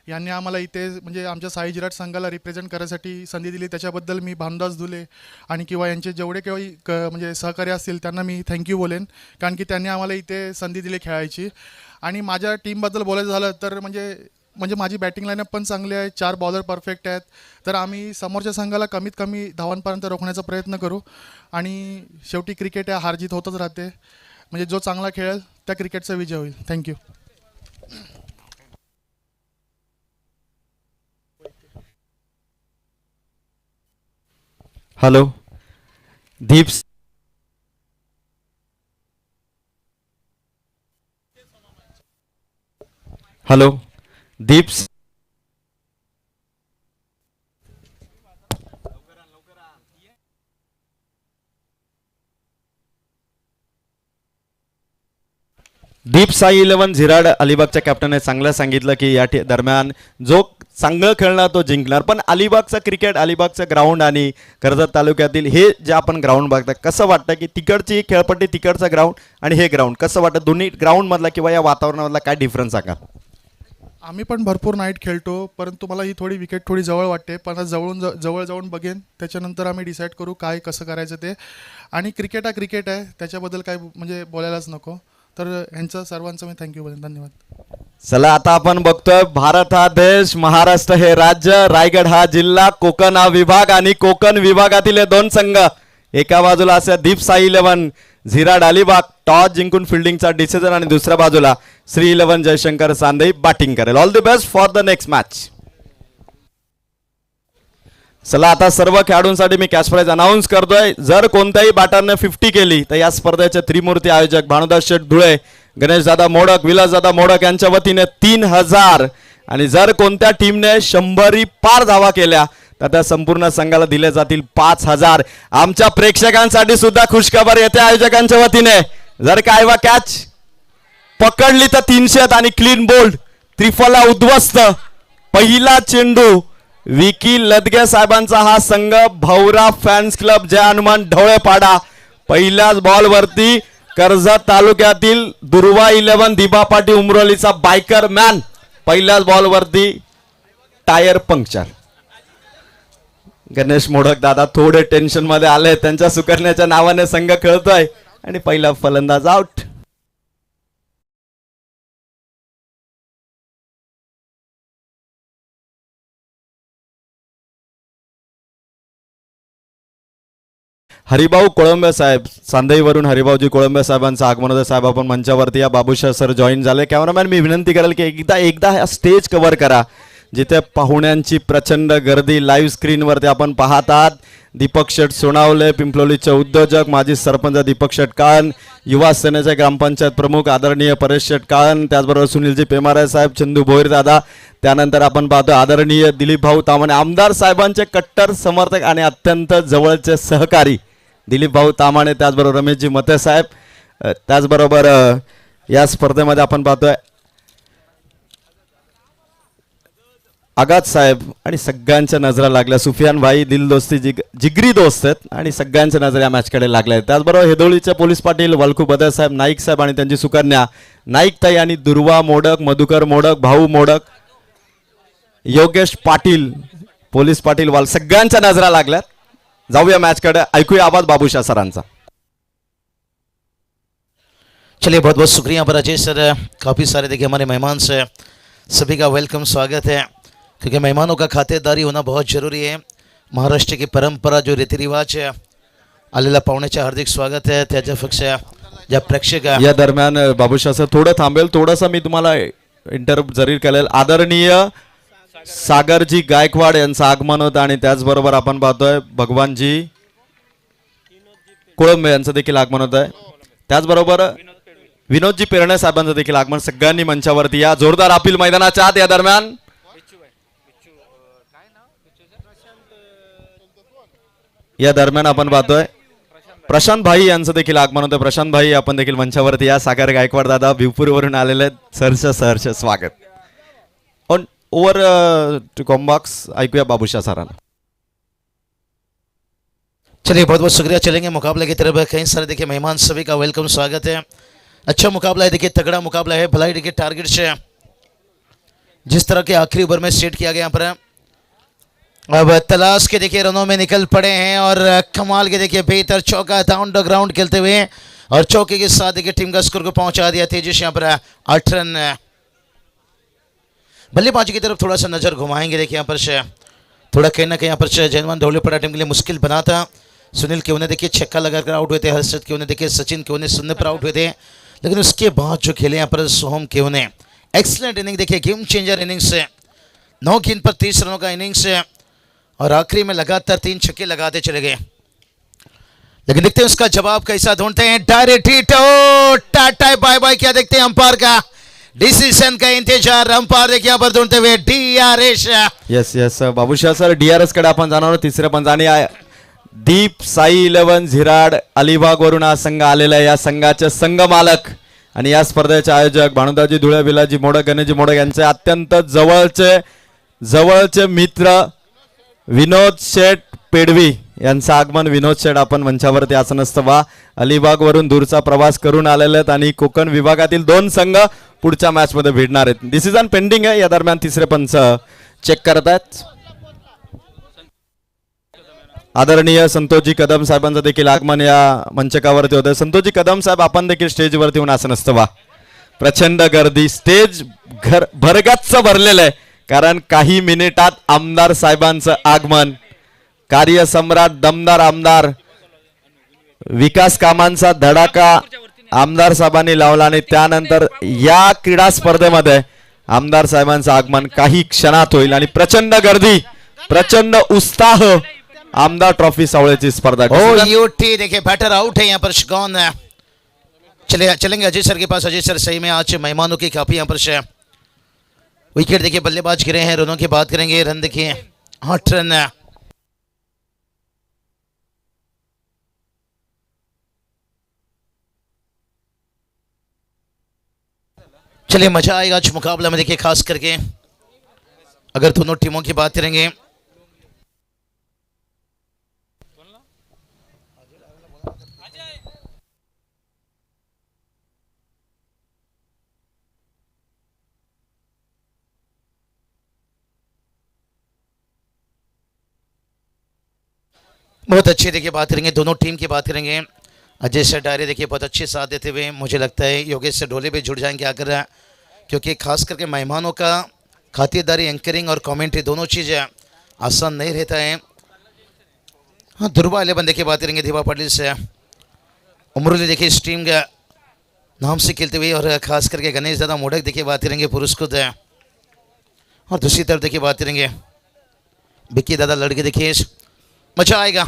यांनी आम्हाला इथे म्हणजे आमच्या साई जिराट संघाला रिप्रेझेंट करायसाठी संधी दिली, त्याच्याबद्दल मी भामदास दुले आणि किंवा यांचे जेवढे काही म्हणजे सहकारी असतील त्यांना मी थँक्यू बोलेन, कारण की त्यांनी आम्हाला इथे संधी दिली खेळायची. आणि माझ्या टीमबद्दल बोलायचं झालं तर म्हणजे माझी बॅटिंग लाईनअप पण चांगली आहे. 4 बॉलर परफेक्ट आहेत. तर आम्ही समोरच्या संघाला कमीत कमी धावांपर्यंत रोखण्याचा प्रयत्न करू. आणि शेवटी क्रिकेट आहे, हारजीत होतच राहते. म्हणजे जो चांगला खेळेल त्या क्रिकेटचा विजय होईल. थँक्यू. हॅलो दीप. हॅलो दीप. दीप साई 11 झिराड अलिबागच्या कॅप्टनने चांगलं सांगितलं की या दरम्यान जो चांगलं खेळणार तो जिंकणार. पण अलिबागचं क्रिकेट, अलिबागचं ग्राउंड आणि कर्जत तालुक्यातील हे जे आपण ग्राउंड बघता, कसं वाटतं की तिकडची खेळपट्टी, तिकडचं ग्राउंड आणि हे ग्राउंड कसं वाटतं? दोन्ही ग्राउंडमधला किंवा या वातावरणामधला काय डिफरन्स सांगा. आम्ही पण भरपूर नाईट खेळतो, परंतु मला ही थोडी विकेट थोडी जवळ वाटते. पण जवळ जाऊन बघेन, त्याच्यानंतर आम्ही डिसाईड करू काय कसं करायचं ते. आणि क्रिकेट हा क्रिकेट आहे, त्याच्याबद्दल काय म्हणजे बोलायलाच नको. तर यांचं सर्वांचं मी थँक्यू बोलेन. धन्यवाद. चला आता आपण बघतोय, भारत हा देश, महाराष्ट्र हे राज्य, रायगड हा जिल्हा, कोकण हा विभाग आणि कोकण विभागातील हे 2 संघ. एका बाजूला असे दीप साई 11 झिराड अलिबाग टॉस जिंकून फिल्डिंगचा डिसिजन, आणि दुसऱ्या बाजूला श्री 11 जयशंकर सांदेई बॅटिंग करेल. All the best for the next match. चला आता सर्व खेळाडूंसाठी मी कॅश प्राइज अनाऊन्स करतोय. जर कोणत्याही बॅटरने 50 केली तर या स्पर्धेचे त्रिमूर्ती आयोजक भानुदास शेठ धुळे, गणेश दादा मोडक, विलास दादा मोडक यांच्या वतीने 3000, आणि जर कोणत्या टीमने 100 पार धावा केल्या तर त्या संपूर्ण संघाला दिले जातील 5000. आमच्या प्रेक्षकांसाठी सुद्धा खुशखबर येते आयोजकांच्या वतीने. जर काय वा कॅच पकडली तर 300 आणि क्लीन बोल्ड, त्रिफला उद्ध्वस्त. पहिला चेंडू विकी लदगे साहेबांचा हा संघ, भौरा फॅन्स क्लब, जय हनुमान ढवळेपाडा. पहिल्याच बॉल वरती कर्जत तालुक्यातील दुर्वा 11 दिबा पाटी उमरोलीचा बायकर मॅन, पहिल्याच बॉल वरती टायर पंक्चर. गणेश मोडक दादा थोडे टेन्शन मध्ये आले, त्यांच्या सुकरण्याच्या नावाने संघ खेळतोय आणि पहिला फलंदाज आउट. हरिभाऊ कोळंबे साहेब, सांदेईवरून हरिभाऊजी कोळंबे साहेबांचं आगमन होतं. साहेब आपण मंचावरती या. बाबूशाह सर जॉईन झाले. कॅमेरामॅन मी विनंती करेल की एकदा हा स्टेज कव्हर करा, जिथे पाहुण्यांची प्रचंड गर्दी लाईव्ह स्क्रीनवरती आपण पाहतात. दीपक शेठ सोनावले, पिंपलोलीचे उद्योजक, माजी सरपंच दीपक शेठ काळन, युवा सेनेचे ग्रामपंचायत प्रमुख आदरणीय परेश शेठ काळन, त्याचबरोबर सुनीलजी पेमारे साहेब, चंदू भोईर दादा. त्यानंतर आपण पाहतो आदरणीय दिलीप भाऊ तामाणे, आमदार साहेबांचे कट्टर समर्थक आणि अत्यंत जवळचे सहकारी दिलीप भाऊ तामाणे, त्याचबरोबर रमेशजी मते साहेब. त्याचबरोबर या स्पर्धेमध्ये आपण पाहतोय आगात साहेब, आणि सगळ्यांच्या नजरा लागल्या. सुफियान भाई दिलदोस्ती जिगरी दोस्त आहेत आणि सगळ्यांच्या नजर या मॅचकडे लागल्या आहेत. त्याचबरोबर हेदोळीचे पोलीस पाटील वल्खू बदर साहेब, नाईक साहेब आणि त्यांची सुकन्या नाईकताई, आणि दुर्वा मोडक, मधुकर मोडक, भाऊ मोडक, योगेश पाटील, पोलीस पाटील वाल, सगळ्यांच्या नजरा लागल्यात. जाऊया मॅचकडे, ऐकूया आवाज बाबूशाह सरांचा. चलिए बहुत बहुत शुक्रिया पर अजय सर, काफ़ी सारे देखिए हमारे मेहमान से सभी का वेलकम स्वागत है, क्योंकि मेहमानों का खातिरदारी होना बहुत ज़रूरी है. महाराष्ट्र की परंपरा जो रीति रिवाज आहे आलेल्या पाहुण्याचे हार्दिक स्वागत आहे. त्याच्या पक्ष ज्या प्रेक्षक या दरम्यान बाबूशाह सर थोडं थांबेल, थोडंसं मी तुम्हाला इंटरप्ट जरी केलेल. आदरणीय सागरजी गायकवाड यांचं आगमन होतं आणि त्याचबरोबर आपण पाहतोय भगवानजी कोळंबे यांचं देखील आगमन होत आहे. त्याचबरोबर विनोदजी पेरणे साहेबांचं देखील आगमन. सगळ्यांनी मंचावरती या. जोरदार अपील मैदानाच्या आत. या दरम्यान आपण पाहतोय प्रशांत भाई यांचं देखील आगमन होतं. प्रशांत भाई आपण देखील मंचावरती या. सागर गायकवाड दादा भिवपूरवरून आलेले आहेत. सहर्ष स्वागत. ऑन ओव्हर टू कॉम्बॉक्स ऐकूया बाबूशाह सरांना. चलिए बहुत बहुत शुक्रिया. चलेंगे मुकाबले की तरफ. कई सारे देखिए मेहमान सभी का वेलकम स्वागत है. अच्छा मुकाबला है, देखिए तगड़ा मुकाबला है. भलाई देखिए टारगेट से जिस तरह के आखिरी ओवर में सेट किया गया यहाँ पर, अब तलाश के देखिए रनों में निकल पड़े हैं और कमाल के देखिए बेहतर चौका डाउन द ग्राउंड खेलते हुए और चौके के साथ देखिए टीम का स्कोर को पहुंचा दिया. तेजिश यहाँ पर 8 रन. बल्लेबाजी की तरफ थोड़ा सा नजर घुमाएंगे. देखिए यहाँ पर से थोड़ा कहीं ना कहीं यहाँ पर से जयनवान ढोले पड़ा टीम के लिए मुश्किल बना था. सुनील केवने देखिए छक्का लगाकर आउट हुए थे. हर्षद केवने देखिए सचिन केवने शून्य पर आउट हुए थे. लेकिन उसके बाद जो खेले यहाँ पर सोहम केवने, एक्सलेंट इनिंग देखिए, गेम चेंजर इनिंग से 9 गेंद पर 30 रनों का इनिंग से और आखिरी में लगातार 3 छक्के लगाते चले गए. लेकिन देखते हैं उसका जवाब कैसा ढूंढते हैं. Direct hit, tata bye bye. क्या देखते हैं अंपायर का डिसीजन का इंतजार. अंपायर देखिए यहाँ पर ढूंढते हुए DRS. Yes Babushah sir, DRS कडे आपण जाणार आहोत. तिसऱ्या पंच आणि दीप साई 11 झिराड अलिबाग वरून हा संघ आलेला आहे. या संघाचे संघ मालक आणि या स्पर्धेचे आयोजक भानुदाजी धुळे, विलाजी मोडक, गणेशजी मोडक यांचे अत्यंत जवळचे मित्र विनोद शेठ पेडवी यांचं आगमन. विनोद शेठ आपण मंचावरती आसनस्थ व्हा. अलिबाग वरून दूरचा प्रवास करून आलेले आहेत आणि कोकण विभागातील 2 संघ पुढच्या मॅच मध्ये भिडणार आहेत. डिसिजन पेंडिंग आहे. या दरम्यान तिसरे पंच चेक करत आहेत. आदरणीय संतोषजी कदम साहेबांचं देखील आगमन या मंचकावरती होतं. संतोषजी कदम साहेब आपण देखील स्टेजवरती येऊन आसनस्थ व्हा. प्रचंड गर्दी, स्टेज भरगच्च भरलेलं आहे, कारण काही मिनिटात आमदार साहेबांचं आगमन. कार्यसम्राट दमदार आमदार, विकास कामांचा धडाका आमदार साहेबांनी लावला आणि त्यानंतर या क्रीडा स्पर्धेमध्ये आमदार साहेबांचं आगमन काही क्षणात होईल आणि प्रचंड गर्दी, प्रचंड उत्साह. आमदार ट्रॉफी सावळेची स्पर्धा. यूटी देखिए बैटर आउट है यहाँ पर. शिकौन चलेंगे अजय सर के पास. अजय सर सही में आज मेहमानों की काफी यहाँ पर विकेट देखिए बल्लेबाज गिरे हैं. रनों की बात करेंगे. रन देखिए 8 रन. चलिए मजा आएगा आज मुकाबला में देखिए, खास करके अगर दोनों टीमों की बात करेंगे. बहुत अच्छी देखिए बात करेंगे, दोनों टीम की बात करेंगे. अजय सर डायरे देखिए बहुत अच्छे साथ देते हुए, मुझे लगता है योगेश सर ढोले भी जुड़ जाएंगे आकर, क्योंकि खास करके मेहमानों का खातिरदारी, एंकरिंग और कमेंट्री दोनों चीज़ें आसान नहीं रहता है. हाँ, ध्रुवा 11 देखिए बात करेंगे धीवा पाटिल से. उमरुली देखिए इस टीम का नाम से खेलते हुए, और खास करके गणेश दादा मोडक देखिए बात करेंगे पुरस्कृत है. और दूसरी तरफ देखिए बात करेंगे बिक्की दादा लड़के देखिए. मजा आएगा.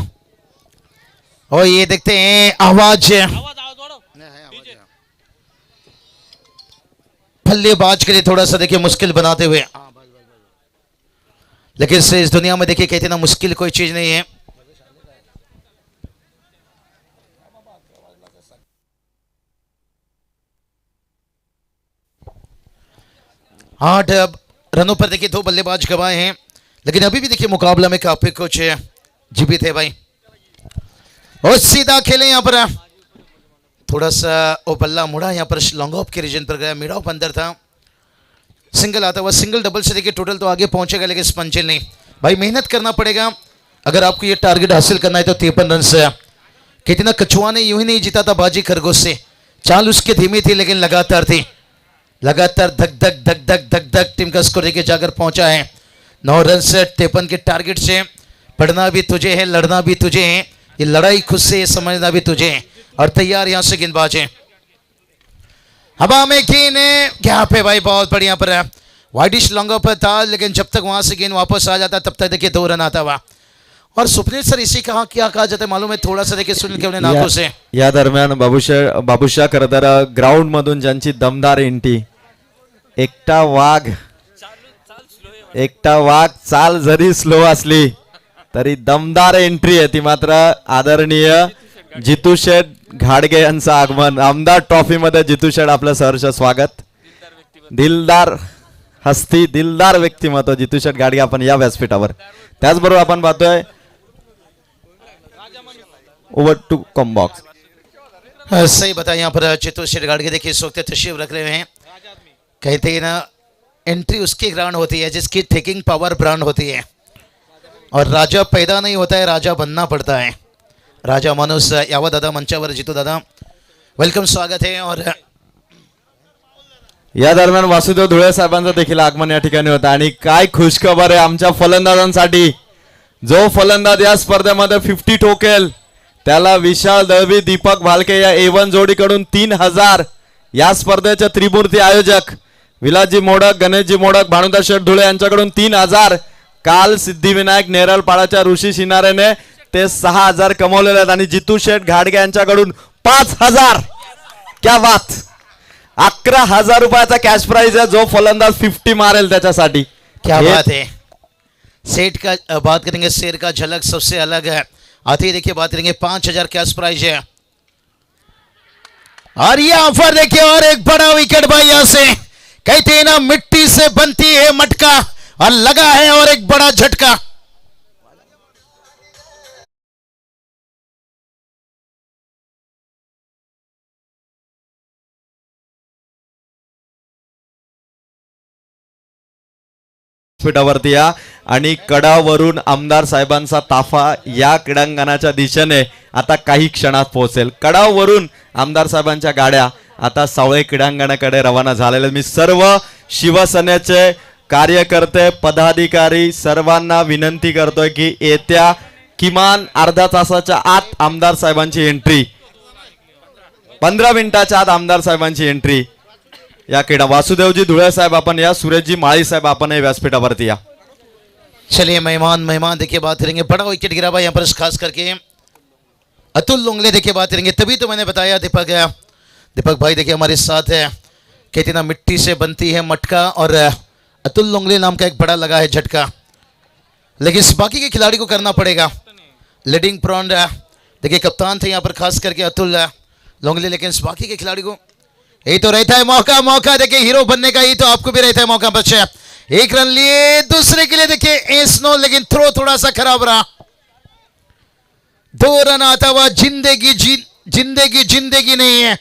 और ये देखते हैं आवाज बल्लेबाज के लिए थोड़ा सा देखिए मुश्किल बनाते हुए, लेकिन इस दुनिया में देखिए कहते ना मुश्किल कोई चीज नहीं है. 8 रनों पर देखिए 2 बल्लेबाज गवाए हैं, लेकिन अभी भी देखिए मुकाबला में काफी कुछ जीवित है भाई. और सीधा खेले यहाँ पर, थोड़ा सा वो बल्ला मुड़ा यहाँ पर लॉन्ग ऑफ के रीजन पर गया. मिड ऑफ अंदर था, सिंगल आता हुआ, सिंगल डबल से देखिए टोटल तो आगे पहुंचेगा, लेकिन स्पंचल नहीं. भाई मेहनत करना पड़ेगा अगर आपको ये टारगेट हासिल करना है. तो 53 रन से कितना कछुआ ने यूं ही नहीं जीता था बाजी खरगोश से. चाल उसकी धीमी थी लेकिन लगातार थी, लगातार धक धक धक धक धक धक टीम का स्कोर लेके जाकर पहुंचा है 9 रन से 53 के टारगेट से। पढ़ना भी तुझे है, लड़ना भी तुझे है, ये लड़ाई खुद से समझना भी तुझे है। और तैयार यहां से गेंदबाज है, हवा में गेंद है, क्या पे भाई बहुत बढ़िया पर है, वाइडिश लॉन्गर पर था लेकिन जब तक वहां से गेंद वापस आ जाता तब तक देखिए 2 रन आता हुआ। और सुपनील सर इसी कहा क्या कहा जाता है मालूम है, थोड़ा सा देखिए सुनील के अपने नाकों से या दरम्यान बाबुशा खरं तर ग्राउंड मधून ज्यांची दमदार एंट्री, एकटा वाघ चाल जरी स्लो असली तरी दमदार एंट्री आहे ती मात्र आदरणीय जितू शेठ घाडगे यांचं आगमन आमदार ट्रॉफी मध्ये जितू शेठ आपलं सहर्ष स्वागत। दिलदार हस्ती, दिलदार व्यक्तिमत्व जितू शेठ घाडगे आपण या व्यासपीठावर। त्याचबरोबर आपण पाहतोय ओवर टू कम बॉक्स। सही बताया यहाँ पर चित्तू शेठ गाड़गे देखिए इस वक्त तशरीफ रख रहे हैं। कहते हैं ना एंट्री उसकी ग्राउंड होती है जिसकी टेकिंग पावर ब्रांड होती है, और राजा पैदा नहीं होता है, राजा बनना पड़ता है। राजा माणूस यावा दादा मंचावर, जितू दादा वेलकम, स्वागत है। और या दरम्यान वासुदेव धुळे साहेबांचं देखील आगमन या ठिकाणी होतं आणि काय खुशखबर आहे आमच्या फलंदाजांसाठी। जो फलंदाज या स्पर्धेमध्ये 50 ठोकेल त्याला विशाल दळवी, दीपक भालके या A1 जोडीकडून 3000, या स्पर्धेचे त्रिमूर्ती आयोजक विलासजी मोडक, गणेशजी मोडक, भानुदास शेठ धुळे यांच्याकडून 3000, काल सिद्धिविनायक नेरळपाडाच्या ऋषी शिनारेने ते 6000 कमवलेले आहेत आणि जितू शेठ घाडगे यांच्याकडून 5000। क्या बात, 11000 रुपयाचा कॅश प्राइज आहे जो फलंदाज 50 मारेल त्याच्यासाठी। क्या बात है, सेठ का बात करेंगे, शेर का झलक सबसे अलग है। आते ही देखिए बात करेंगे 5000 कैश प्राइज है। और ये ऑफर देखिए, और एक बड़ा विकेट भाई यहां से, कहते हैं ना मिट्टी से बनती है मटका, और लगा है और एक बड़ा झटका। व्यासपीठावरती या आणि कडावरून आमदार साहेबांचा ताफा या क्रीडांगणाच्या दिशेने आता काही क्षणात पोहोचेल। कडावरून आमदार साहेबांच्या गाड्या आता सावळे क्रीडांगणाकडे रवाना झालेल्या। मी सर्व शिवसेनेचे कार्यकर्ते, पदाधिकारी सर्वांना विनंती करतोय की येत्या किमान अर्धा तासाच्या आत आमदार साहेबांची एंट्री, 15 मिनिटाच्या आत आमदार साहेबांची एंट्री या क्रीडा। वासुदेवजी धुळे साहेब आपण या, सुरेशजी माळी साहेब आपण व्यासपीठावरती या। चलिए मेहमान देखिए बात करेंगे, बड़ा विकेट गिरा भाई यहाँ पर खास करके अतुल लोंगले देखिए बात करेंगे। तभी तो मैंने बताया दीपक भाई देखिए हमारे साथ है, कहते ना मिट्टी से बनती है मटका, और अतुल लोंगले नाम का एक बड़ा लगा है झटका, लेकिन बाकी के खिलाड़ी को करना पड़ेगा। लीडिंग प्रॉन्ड देखिए कप्तान थे यहाँ पर खास करके अतुल लोंगले, लेकिन बाकी के खिलाड़ी को यही तो रहता है मौका देखिए हीरो बनने का, ही तो आपको भी रहता है मौका। बच्चे 1 रन लिए, दूसरे के लिए देखिए एस नो, लेकिन थ्रो थोड़ा सा खराब रहा। 2 रन आता हुआ। जिंदगी नहीं है,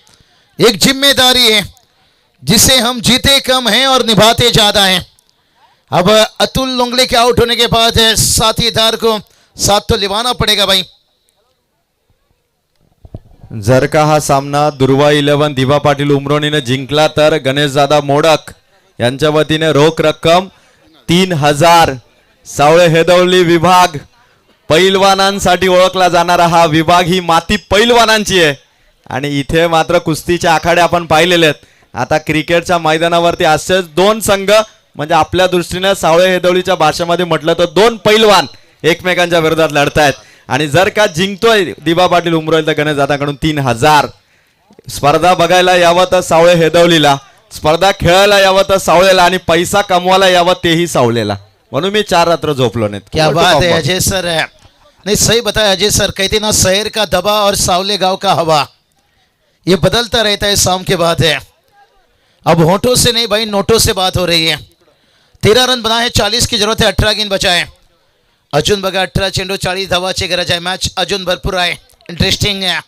एक जिम्मेदारी है जिसे हम जीते कम हैं और निभाते ज्यादा हैं। अब अतुल लोंगले के आउट होने के बाद साथीदार को साथ तो निभाना पड़ेगा भाई। जर का हा सामना दुर्वा 11 दिवा पाटील उमरोणीने जिंकला तर गणेशदादा मोडक यांच्या वतीने रोख रक्कम 3000। सावळे हेदवली विभाग, पैलवानांसाठी ओळखला जाणारा हा विभाग ही माती पैलवानांची आहे आणि इथे मात्र कुस्तीचे आखाडे आपण पाहिलेले आहेत। आता क्रिकेटच्या मैदानावरती असेच 2 संघ, म्हणजे आपल्या दृष्टीने सावळे हेदवलीच्या भाषेमध्ये म्हटलं तर 2 पैलवान एकमेकांच्या विरोधात लढतायत आणि जर का जिंकतोय दिवा पाटील उमरोली तर गणेशदादाकडून 3000। स्पर्धा बघायला यावं तर सावळे हेदवलीला, स्पर्धा खेळायला यावं तर सावळेला आणि पैसा कमवायला यावं तेही सावळेला, म्हणून मी 4 रात्र झोपलो नाहीत। क्या बात है अजय सर, नहीं सही बताया अजय सर। कहते ना शहर का दबा और सावले गांव का हवा, ये बदलता रहता है, शाम के बाद है। अब होठों से नहीं भाई नोटों से बात हो रही है। 13 रन बनाए, 40 की जरूरत है, 18 गेंद बचाए। अजून बघा 18 चेंडू 40 धावाची गरज आहे। मॅच अजून भरपूर आहे, इंटरेस्टिंग है।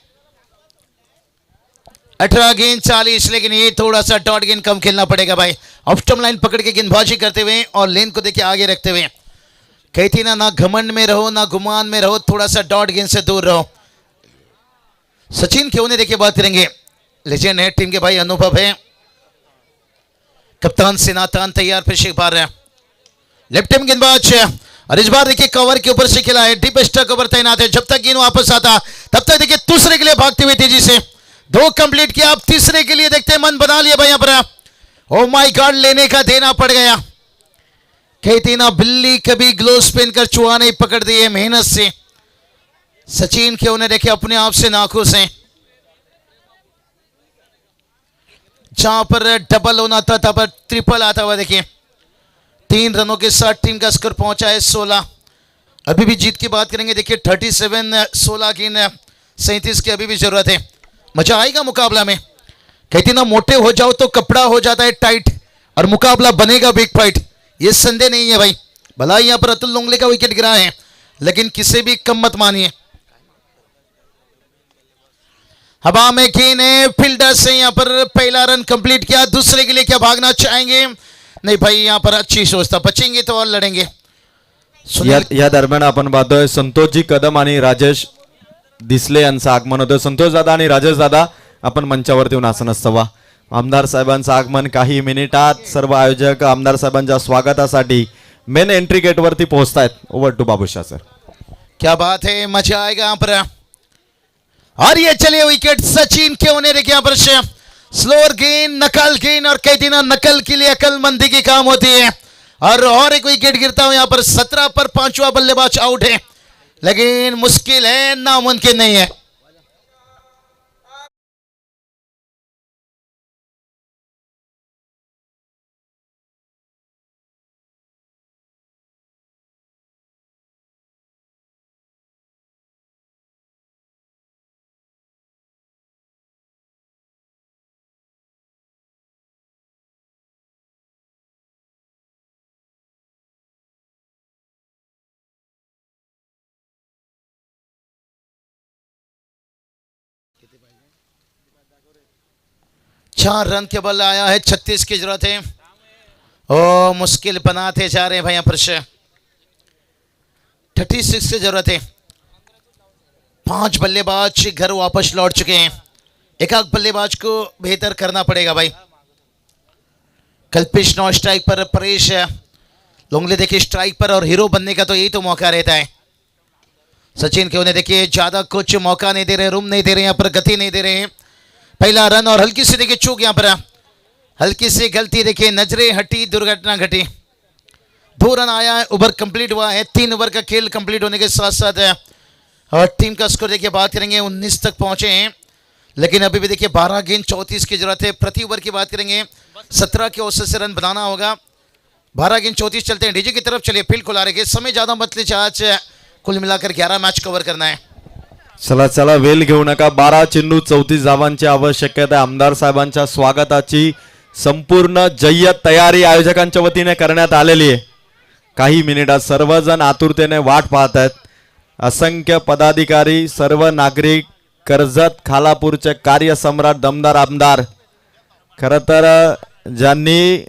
18 गेंद 40, लेकिन ये थोड़ा सा डॉट गेंद कम खेलना पड़ेगा भाई। ऑफ स्टंप लाइन पकड़ के गेंदबाजी करते हुए और लेन को देखिए आगे रखते हुए। कहती ना घमंड में रहो ना गुमान में रहो, थोड़ा सा डॉट गेंद से दूर रहो। सचिन खेवने देखिए बात करेंगे, लेजेंड है टीम के भाई, अनुभव है। कप्तान सिनातान तैयार, फिर एक बार लेफ्ट हैंड गेंदबाज और इस बार देखिए कवर के ऊपर से खेला है, डीप स्टक ओवर तैनात है। जब तक गेंद वापस आता तब तक देखिए दूसरे के लिए भागते हुए तेजी से 2 कंप्लीट किया। अब तीसरे के लिए देखते हैं, मन बना लिया भाई यहाँ पर। ओ माय गॉड, लेने का देना पड़ गया। कहती ना बिल्ली कभी ग्लोव्स पहनकर चुहा नहीं पकड़ दी है मेहनत से। सचिन के उन्हें देखे अपने आप से नाखुश हैं। जहां पर डबल होना था तब पर ट्रिपल आता हुआ देखिए। 3 रनों के साथ टीम का स्कोर पहुंचा है 16। अभी भी जीत की बात करेंगे, देखिए 37 16 की 37 की अभी भी जरूरत है। मजा आएगा मुकाबला में। कहती ना मोटे हो जाओ तो कपड़ा हो जाता है टाइट, और मुकाबला बनेगा बिग फाइट, ये संदेह नहीं है भाई। भला यहां पर अतुल लोंगले का विकेट गिरा है, लेकिन किसे भी कम मत मानिए। हवा में गेंद है, फील्डर से यहां पर पहला रन कंप्लीट किया। दूसरे के लिए क्या भागना चाहेंगे? नहीं भाई, यहां पर अच्छी सोच था, बचेंगे तो और लढेंगे। या दरम्यान आपण पाहतोय संतोषजी कदम आणि राजेश दिसले यांचं आगमन होतं। संतोष दादा आणि राजेश दादा आपण मंचावरती येऊन आसन असावा। आमदार साहेबांचं आगमन काही मिनिटात सर्व आयोजक आमदार साहेबांच्या स्वागतासाठी मेन एंट्री गेट वरती पोहोचतायत। Over to Babushah sir. क्या बात है, मजा आएगा यहाँ पर। और ये चलिए विकेट सचिन के होने देखिए यहाँ पर स्लोअर गेंद, नकल गेंद, और कहती ना नकल के लिए अकलमंदी की काम होती है। और एक विकेट गिरता हूं यहाँ पर। 17 पर 5वां बल्लेबाज आउट है, लेकिन मुश्किल है, नामुमकिन नहीं है। चार रन के बल आया है, 36 की जरूरत है। ओ मुश्किल बनाते जा रहे हैं भाई यहाँ पर 36 की जरूरत है। 5 बल्लेबाज घर वापस लौट चुके हैं। एक आध बल्लेबाज को बेहतर करना पड़ेगा भाई। कल्पिश नौ स्ट्राइक पर, परेश लोंगले देखिए स्ट्राइक पर, और हीरो बनने का तो यही तो मौका रहता है। सचिन के उन्हें देखिए ज्यादा कुछ मौका नहीं दे रहे, रूम नहीं दे रहे, यहाँ पर गति नहीं दे रहे हैं। पहला रन और हल्की सी देखिए चूक, यहाँ पर हल्की सी गलती देखिए, नजरें हटी, दुर्घटना घटी। 2 रन आया है, ओवर कंप्लीट हुआ है। 3 ओवर का खेल कंप्लीट होने के साथ साथ और टीम का स्कोर देखिए बात करेंगे 19 तक पहुंचे हैं, लेकिन अभी भी देखिए 12 गेंद 34 की जरूरत है। प्रति ओवर की बात करेंगे 17 के औसत से रन बनाना होगा। 12 गेंद 34 चलते हैं। डीजे की तरफ चलिए, फील्ड खुला रहे, समय ज्यादा मत लीजिए। आज कुल मिलाकर 11 मैच कव्हर करना है। चला चला, वेल घेऊ नका। 12 चेंडू 34 धावांची आवश्यकता आहे। आमदार साहेबांच्या स्वागताची संपूर्ण जय्यत तयारी आयोजकांच्या वतीने करण्यात आलेली आहे। काही मिनिटात सर्वजण आतुरतेने वाट पाहत आहेत। असंख्य पदाधिकारी, सर्व नागरिक, कर्जत खालापूरचे कार्यसम्राट दमदार आमदार, खरं तर ज्यांनी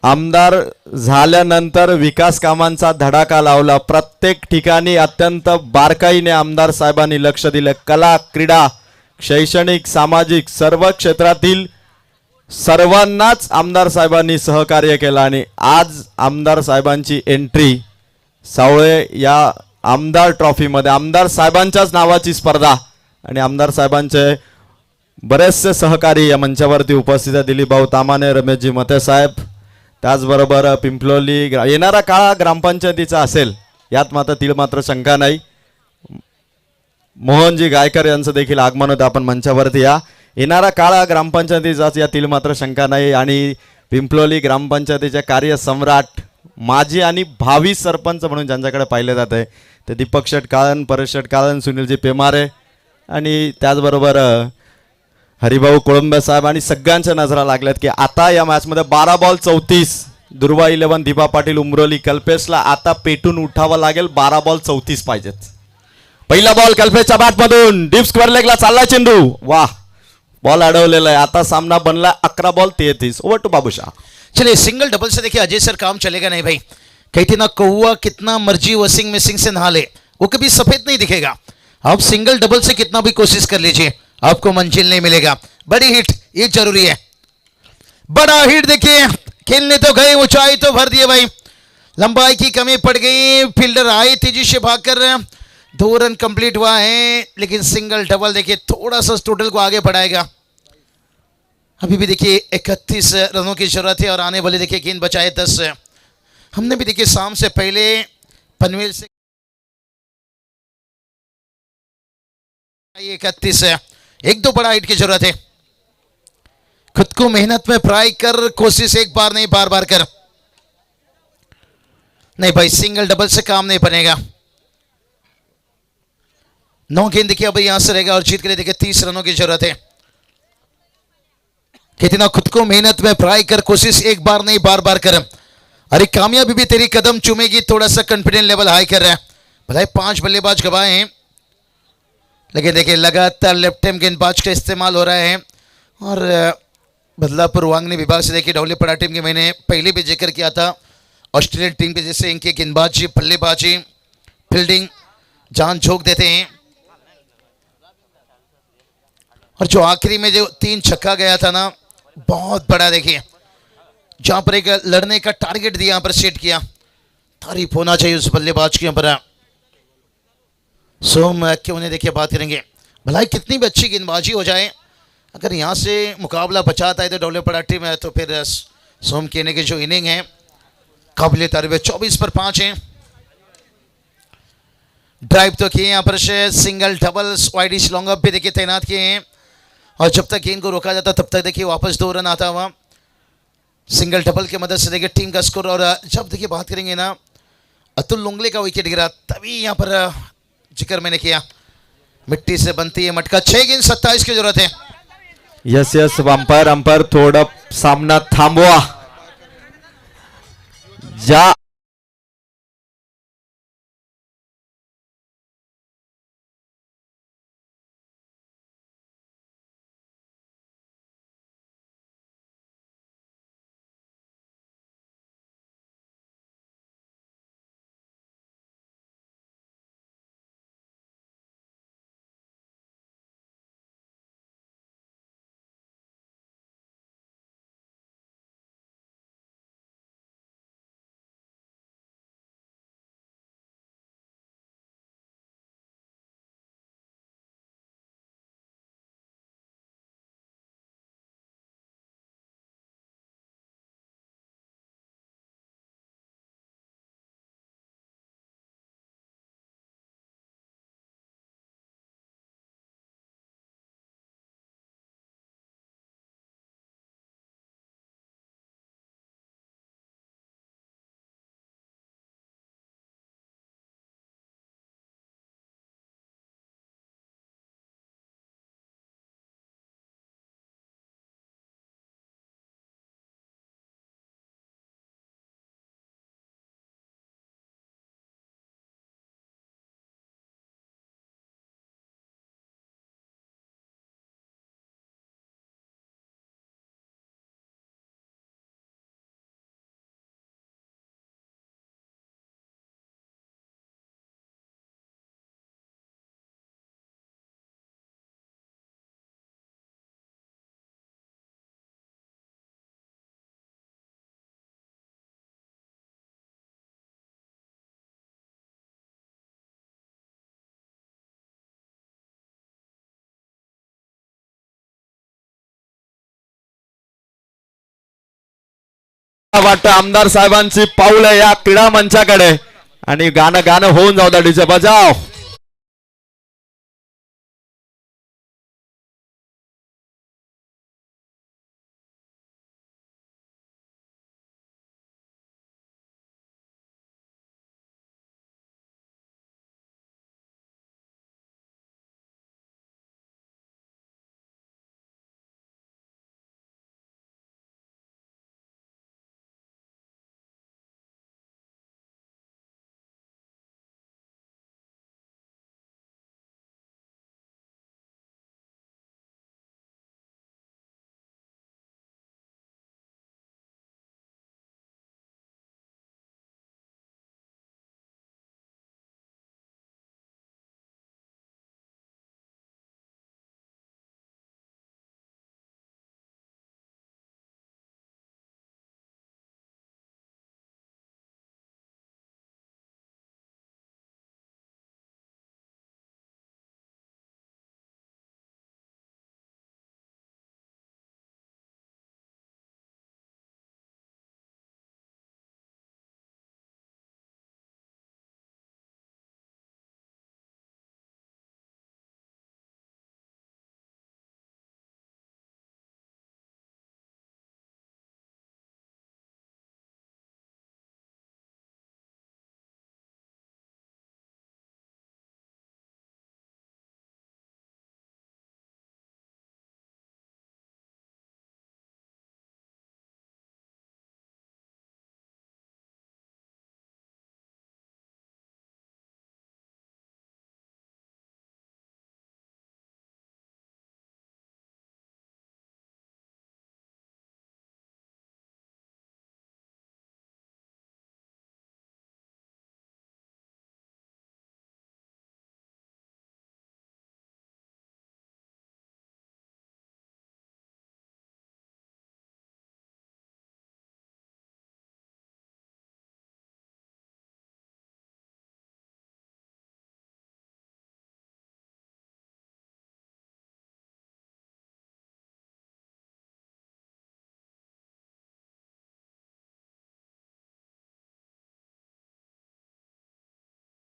आमदार झाल्यानंतर विकास कामांचा धडाका लावला, प्रत्येक ठिकाणी अत्यंत बारकाईने आमदार साहेबांनी लक्ष दिले। कला, क्रीडा, शैक्षणिक, सामाजिक सर्व क्षेत्रातील सर्वांनाच आमदार साहेबांनी सहकार्य केलं, आणि आज आमदार साहेबांची एंट्री सावळे या आमदार ट्रॉफीमध्ये, आमदार साहेबांच्याच नावाची स्पर्धा, आणि आमदार साहेबांचे बरेचसे सहकारी या मंचावरती उपस्थित आहेत। दिलीप भाऊ तामाने, रमेशजी मते साहेब, त्याचबरोबर पिंपलोली येणारा काळ ग्रामपंचायतीचा असेल यात मात्र शंका नाही। मोहनजी गायकर यांचं देखील आगमन होतं, आपण मंचावरती या। येणारा काळ ग्रामपंचायतीचाच यातील मात्र शंका नाही, आणि पिंपलोली ग्रामपंचायतीचे कार्यसम्राट, माजी आणि भावी सरपंच म्हणून ज्यांच्याकडे पाहिले जात आहे ते दीपक शेट काळन, परेश शेट काळन, सुनीलजी पेमारे, आणि त्याचबरोबर हरिभाऊ कोळंबे साहेब, आणि सगळ्यांच्या नजरा लागल्यात की आता या मॅचमध्ये 12 बॉल 34 दुर्वा 11 दीपा पाटील उमरोली, कल्पेशला आता पेटून उठावं लागेल। 12 बॉल 34 पाहिजेत। पहिला बॉल कल्पेशच्या बॅटमधून डीप स्क्वेअर लेगला चालला चेंडू, वाह, बॉल अडवलेला आहे। आता सामना बनला 11 बॉल 33। Over to Babushah. चलिए सिंगल डबल से देखिए अजय सर काम चलेगा नहीं भाई। कहती ना कौआ कितना मर्जी वॉशिंग मशीन से नहा ले, वो कभी सफेद नहीं दिखेगा। आप सिंगल डबल से कितना भी कोशिश कर लीजिए, आपको मंजिल नहीं मिलेगा। बड़ी हिट ये जरूरी है, बड़ा हिट देखिए, खेलने तो गए, ऊंचाई तो भर दिए भाई, लंबाई की कमी पड़ गई, फील्डर आए तेजी से भागकर, 2 रन कंप्लीट हुआ है, लेकिन सिंगल डबल देखिए थोड़ा सा टोटल को आगे बढ़ाएगा। अभी भी देखिए 31 रनों की जरूरत है और आने वाले देखिए गेंद बचाए 10। हमने भी देखिए शाम से पहले पनवेल से 31 है, 1-2 बड़ा हिट की जरूरत है, खुद को मेहनत में ट्राई कर, कोशिश एक बार नहीं बार बार कर, नहीं भाई सिंगल डबल से काम नहीं बनेगा। 9 गेंद देखिए अब यहां से रहेगा और जीत के लिए देखिए 30 रनों की जरूरत है। कितना खुद को मेहनत में ट्राई कर, कोशिश एक बार नहीं बार बार कर, अरे कामयाबी भी तेरी कदम चूमेगी, थोड़ा सा कॉन्फिडेंस लेवल हाई कर रहा है। भले 5 बल्लेबाज गवाए हैं, लेकिन देखिए लगातार लेफ्ट हैंड गेंदबाज का इस्तेमाल हो रहा है और बदलापुर वांगनी विभाग से देखिए ढौलीपड़ा टीम के मैंने पहले भी जिक्र किया था, ऑस्ट्रेलियन टीम के जैसे इनके गेंदबाजी, बल्लेबाजी, फील्डिंग जान झोंक देते हैं। और जो आखिरी में जो 3 छक्का गया था ना, बहुत बड़ा देखिए, जहां पर एक लड़ने का टारगेट दिया, यहां पर सेट किया, तारीफ होना चाहिए उस बल्लेबाज के ऊपर। सोम क्यों नहीं देखिए बात करेंगे, भलाई कितनी भी अच्छी गेंदबाजी हो जाए, अगर यहाँ से मुकाबला बचाता है तो ढौलीपड़ा टीम है, तो फिर सोम कहने की जो इनिंग है काबिल तारीफ है। 24 पर 5 है, ड्राइव तो किए यहाँ पर से, single double wide long up भी देखिए तैनात किए हैं और जब तक गेंद को रोका जाता तब तक देखिए वापस 2 रन आता हुआ, सिंगल डबल की मदद से देखिए टीम का स्कोर। और जब देखिए बात करेंगे ना, अतुल लुंगले का विकेट गिरा, तभी यहाँ पर जिक्र मैंने किया, मिट्टी से बनती है मटका, 6 गेंद 27 की जरूरत है। यस यस, अंपायर थोडं सामना थांबवा, ज्या वाटतं आमदार साहेबांची पाऊल आहे या क्रीडा मंचाकडे, आणि गाणं गाणं होऊन जाऊ द्या, डीजे बजाव.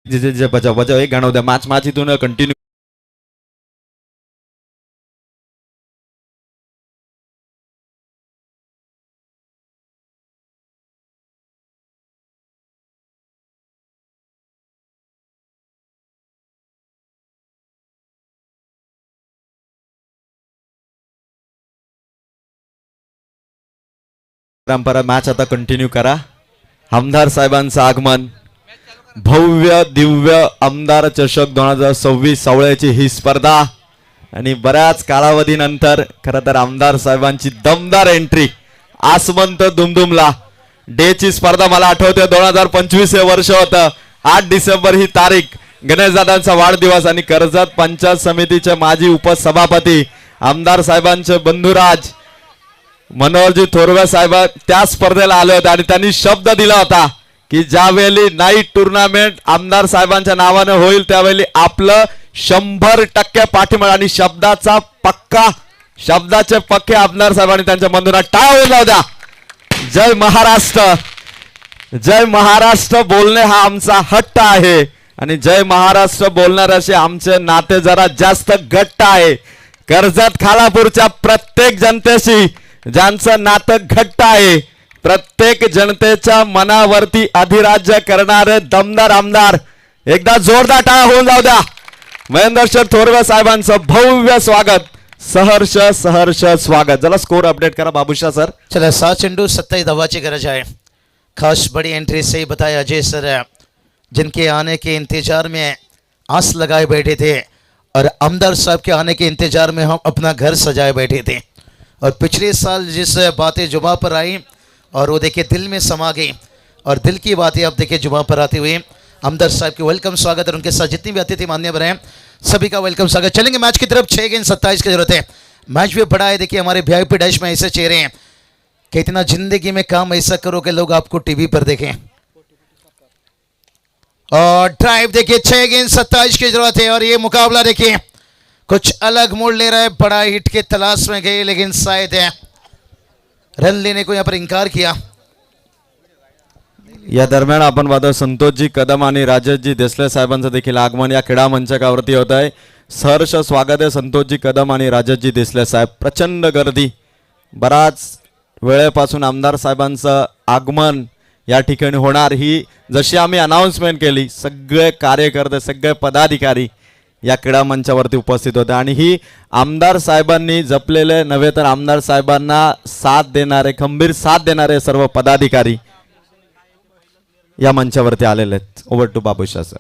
जे जे जे बजाव बजाव एक गाणं उद्या मॅच इथून कंटिन्यू. परंपरा मॅच आता कंटिन्यू करा. आमदार साहेबांचं आगमन, भव्य दिव्य आमदार चषक 2026 सावळ्याची ही स्पर्धा आणि बऱ्याच कालावधीनंतर खरं तर आमदार साहेबांची दमदार एंट्री आसमंत दुमदुमला. डेची स्पर्धा मला आठवते 2025 हे वर्ष होतं. 8 डिसेंबर ही तारीख, गणेशदादांचा वाढदिवस आणि कर्जत पंचायत समितीचे माजी उपसभापती आमदार साहेबांचे बंधुराज मनोहरजी थोरवे साहेब त्या स्पर्धेला आले होते आणि त्यांनी शब्द दिला होता की ज्यावेळी नाईट टुर्नामेंट आमदार साहेबांच्या नावाने होईल त्यावेळी आपलं 100% पाठिंबा आणि शब्दाचे पक्के आमदार साहेबांनी त्यांच्या बंधूंना टाळून लावू द्या. जय महाराष्ट्र, जय महाराष्ट्र बोलणे हा आमचा हट्ट आहे आणि जय महाराष्ट्र बोलणाऱ्याशी आमचे नाते जरा जास्त घट्ट आहे. कर्जत खालापूरच्या प्रत्येक जनतेशी ज्यांचं नातं घट्ट आहे, प्रत्येक जनतेच्या मनावरती अधिराज्य करणारे दमदार आमदार, एकदा जोरदार टाळ्या होऊन जाऊ द्या. महेंद्र थोरवे साहेबांचं भव्य स्वागत, सहर्ष सहर्ष स्वागत. चला स्कोर अपडेट करा बाबूशाह सर. चला 7 चेंडू 27 धावाची गरज आहे. खास बड़ी एंट्री से ही बताया अजय सर, जिनके आने के इंतजार में आस लगाए बैठे थे और आमदार साहब के आने के इंतजार में हम अपना घर सजाए बैठे थे. और पिछले साल जिस बातें जुबा पर आई और वो देखिए दिल में समा गई और दिल की बातें अब देखिए जुबा पर आते हुए आमदार साहब के वेलकम स्वागत और उनके साथ जितनी भी अतिथि मान्यवर हैं सभी का वेलकम स्वागत. चलेंगे मैच की तरफ. 6 गेंद 27 की जरूरत है. मैच भी बड़ा है. देखिए हमारे VIP डैश में ऐसे चेहरे हैं कि इतना जिंदगी में काम ऐसा करो कि लोग आपको टीवी पर देखें. और ड्राइव देखिए 6 गेंद 27 की जरूरत है और ये मुकाबला देखिए कुछ अलग मोड़ ले रहा है. बड़ा हिट के तलाश में गए लेकिन शायद है रन लेने को यहाँ पर इनकार किया. या दरम्यान आपण पाहतो संतोषजी कदम आणि राजेशजी देसले साहेबांचं देखील आगमन या क्रीडा मंचकावरती होत आहे. सहर्ष स्वागत आहे संतोषजी कदम आणि राजेशजी देसले साहेब. प्रचंड गर्दी, बराच वेळेपासून आमदार साहेबांचं आगमन या ठिकाणी होणार. ही जशी आम्ही अनाउन्समेंट केली सगळे कार्यकर्ते सगळे पदाधिकारी या क्रीडा मंचावरती उपस्थित होते आणि ही आमदार साहेबांनी जपलेले नव्हे तर आमदार साहेबांना साथ देणारे, खंबीर साथ देणारे सर्व पदाधिकारी या मंचावरती आलेले आहेत. Over to Babushah sir.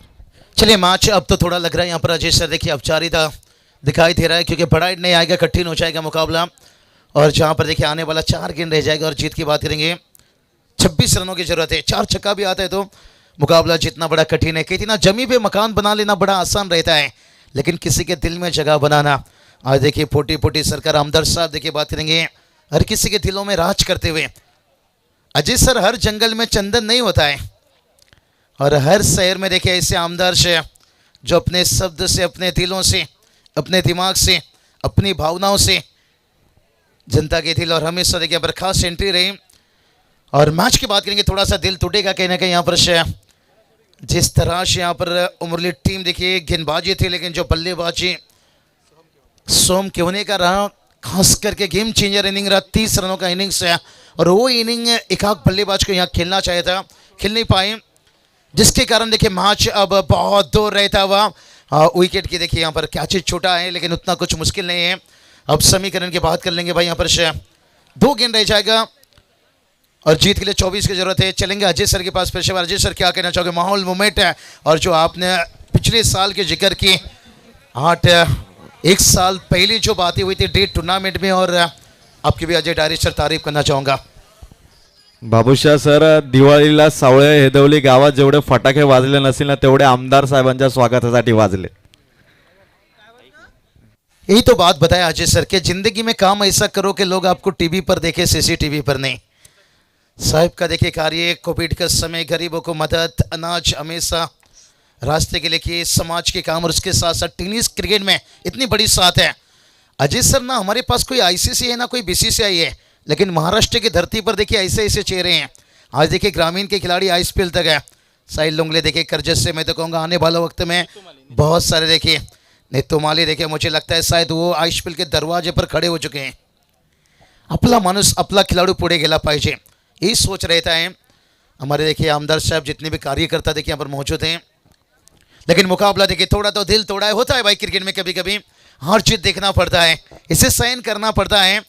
चलिए मैच अब तो थोड़ा लग रहा है यहाँ पर अजय सर देखिए औपचारिकता दिखाई दे रहा है क्योंकि बड़ा हिट नहीं आएगा, कठिन हो जाएगा मुकाबला. और जहाँ पर देखिए आने वाला 4 गेंद रह जाएगा और जीत की बात करेंगे 26 रनों की जरूरत है. 4 छक्का भी आता है तो मुकाबला जितना बड़ा कठिन है. कितना जमी पे मकान बना लेना बड़ा आसान रहता है लेकिन किसी के दिल में जगह बनाना, आज देखिए पोटी सरकार आमदार साहब देखिए बात करेंगे हर किसी के दिलों में राज करते हुए. अजय सर हर जंगल में चंदन नहीं होता है और हर शहर में देखिए ऐसे आमदार से जो अपने शब्द से, अपने दिलों से, अपने दिमाग से, अपनी भावनाओं से जनता के दिल और हमेशा देखिए पर खास एंट्री रही. और मैच की बात करेंगे थोड़ा सा दिल टूटेगा कहीं ना कहीं यहाँ पर से जिस तरह से यहाँ पर उमरली टीम देखिए गेंदबाजी थी लेकिन जो बल्लेबाजी सोम केवने का रहा, खास करके गेम चेंजर इनिंग रहा. 30 रनों का इनिंग्स है और वो इनिंग एक आध बल्लेबाज को यहाँ खेलना चाहिए था, खेल नहीं पाए जिसके कारण देखिए मैच अब बहुत दूर रहता हुआ. विकेट की देखिए यहाँ पर कैच छोटा है लेकिन उतना कुछ मुश्किल नहीं है. अब समीकरण की बात कर लेंगे भाई. यहाँ पर से 2 गेंद रह जाएगा और जीत के लिए 24 की जरूरत है. चलेंगे अजय सर के पास पेशेवर. अजय सर क्या कहना चाहोगे? माहौल मूवमेंट है और जो आपने पिछले साल के जिक्र की 1 साल पहले जो बातें हुई थी डेट टूर्नामेंट में और आपकी भी अजय डायरी सर तारीफ करना चाहूँगा. बाबूशाह सर, दिवाळीला सावळे हेदवली गावात जेवढे फटाके वाजले नसतील ना तेवढे आमदार साहेबांच्या स्वागतासाठी वाजले. यही तो बात बताया अजय सर के जिंदगी में काम ऐसा करो कि लोग आपको टीवी पर देखे, CCTV पर नहीं. साहब का देखिए कार्य कोविड का समय गरीबों को मदद, अनाज हमेशा रास्ते के लेके समाज के काम और उसके साथ साथ टेनिस क्रिकेट में इतनी बड़ी साथ है. अजय सर ना हमारे पास कोई ICC है ना कोई BCCI है लेकिन महाराष्ट्र की धरती पर देखिए ऐसे ऐसे चेहरे हैं. आज देखिए ग्रामीण के खिलाड़ी IPL तक है. साहिल लुंगले देखिए करजत से मैं तो कहूँगा आने वाला वक्त में बहुत सारे देखिए नेतू माली देखिए मुझे लगता है शायद वो आईपीएल के दरवाजे पर खड़े हो चुके हैं. आपला माणूस आपला खिलाडू पुढे गेला पाहिजे ही सोच रहता है. हमारे देखिए आमदार साहब जितने भी कार्यकर्ता देखिए यहाँ पर मौजूद हैं. लेकिन मुकाबला देखिए थोड़ा तो दिल तोड़ा है, होता है भाई क्रिकेट में कभी कभी हार जीत देखना पड़ता है, इसे सहन करना पड़ता है.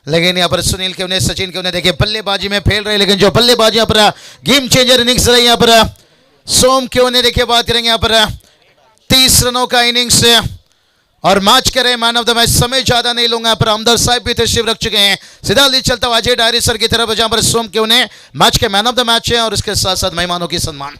लेकिन यहाँ पर सुनील के उन्हें सचिन के उन्हें देखिए बल्लेबाजी में फेल रहे, लेकिन जो बल्लेबाजी यहाँ पर गेम चेंजर इनिंग्स रही यहाँ पर सोम के उन्हें देखिए बात करेंगे यहाँ पर 30 रनों का इनिंग्स और मैच करे मैन ऑफ द मैच. समय ज्यादा नहीं लूंगा, पर आमदार साहब भी तशरीफ रख चुके हैं. सीधा लीड चलता हुआ अजय डायरी सर की तरफ जहां पर सोम के उन्हें match K man of the match है और उसके साथ साथ मेहमानों की सम्मान.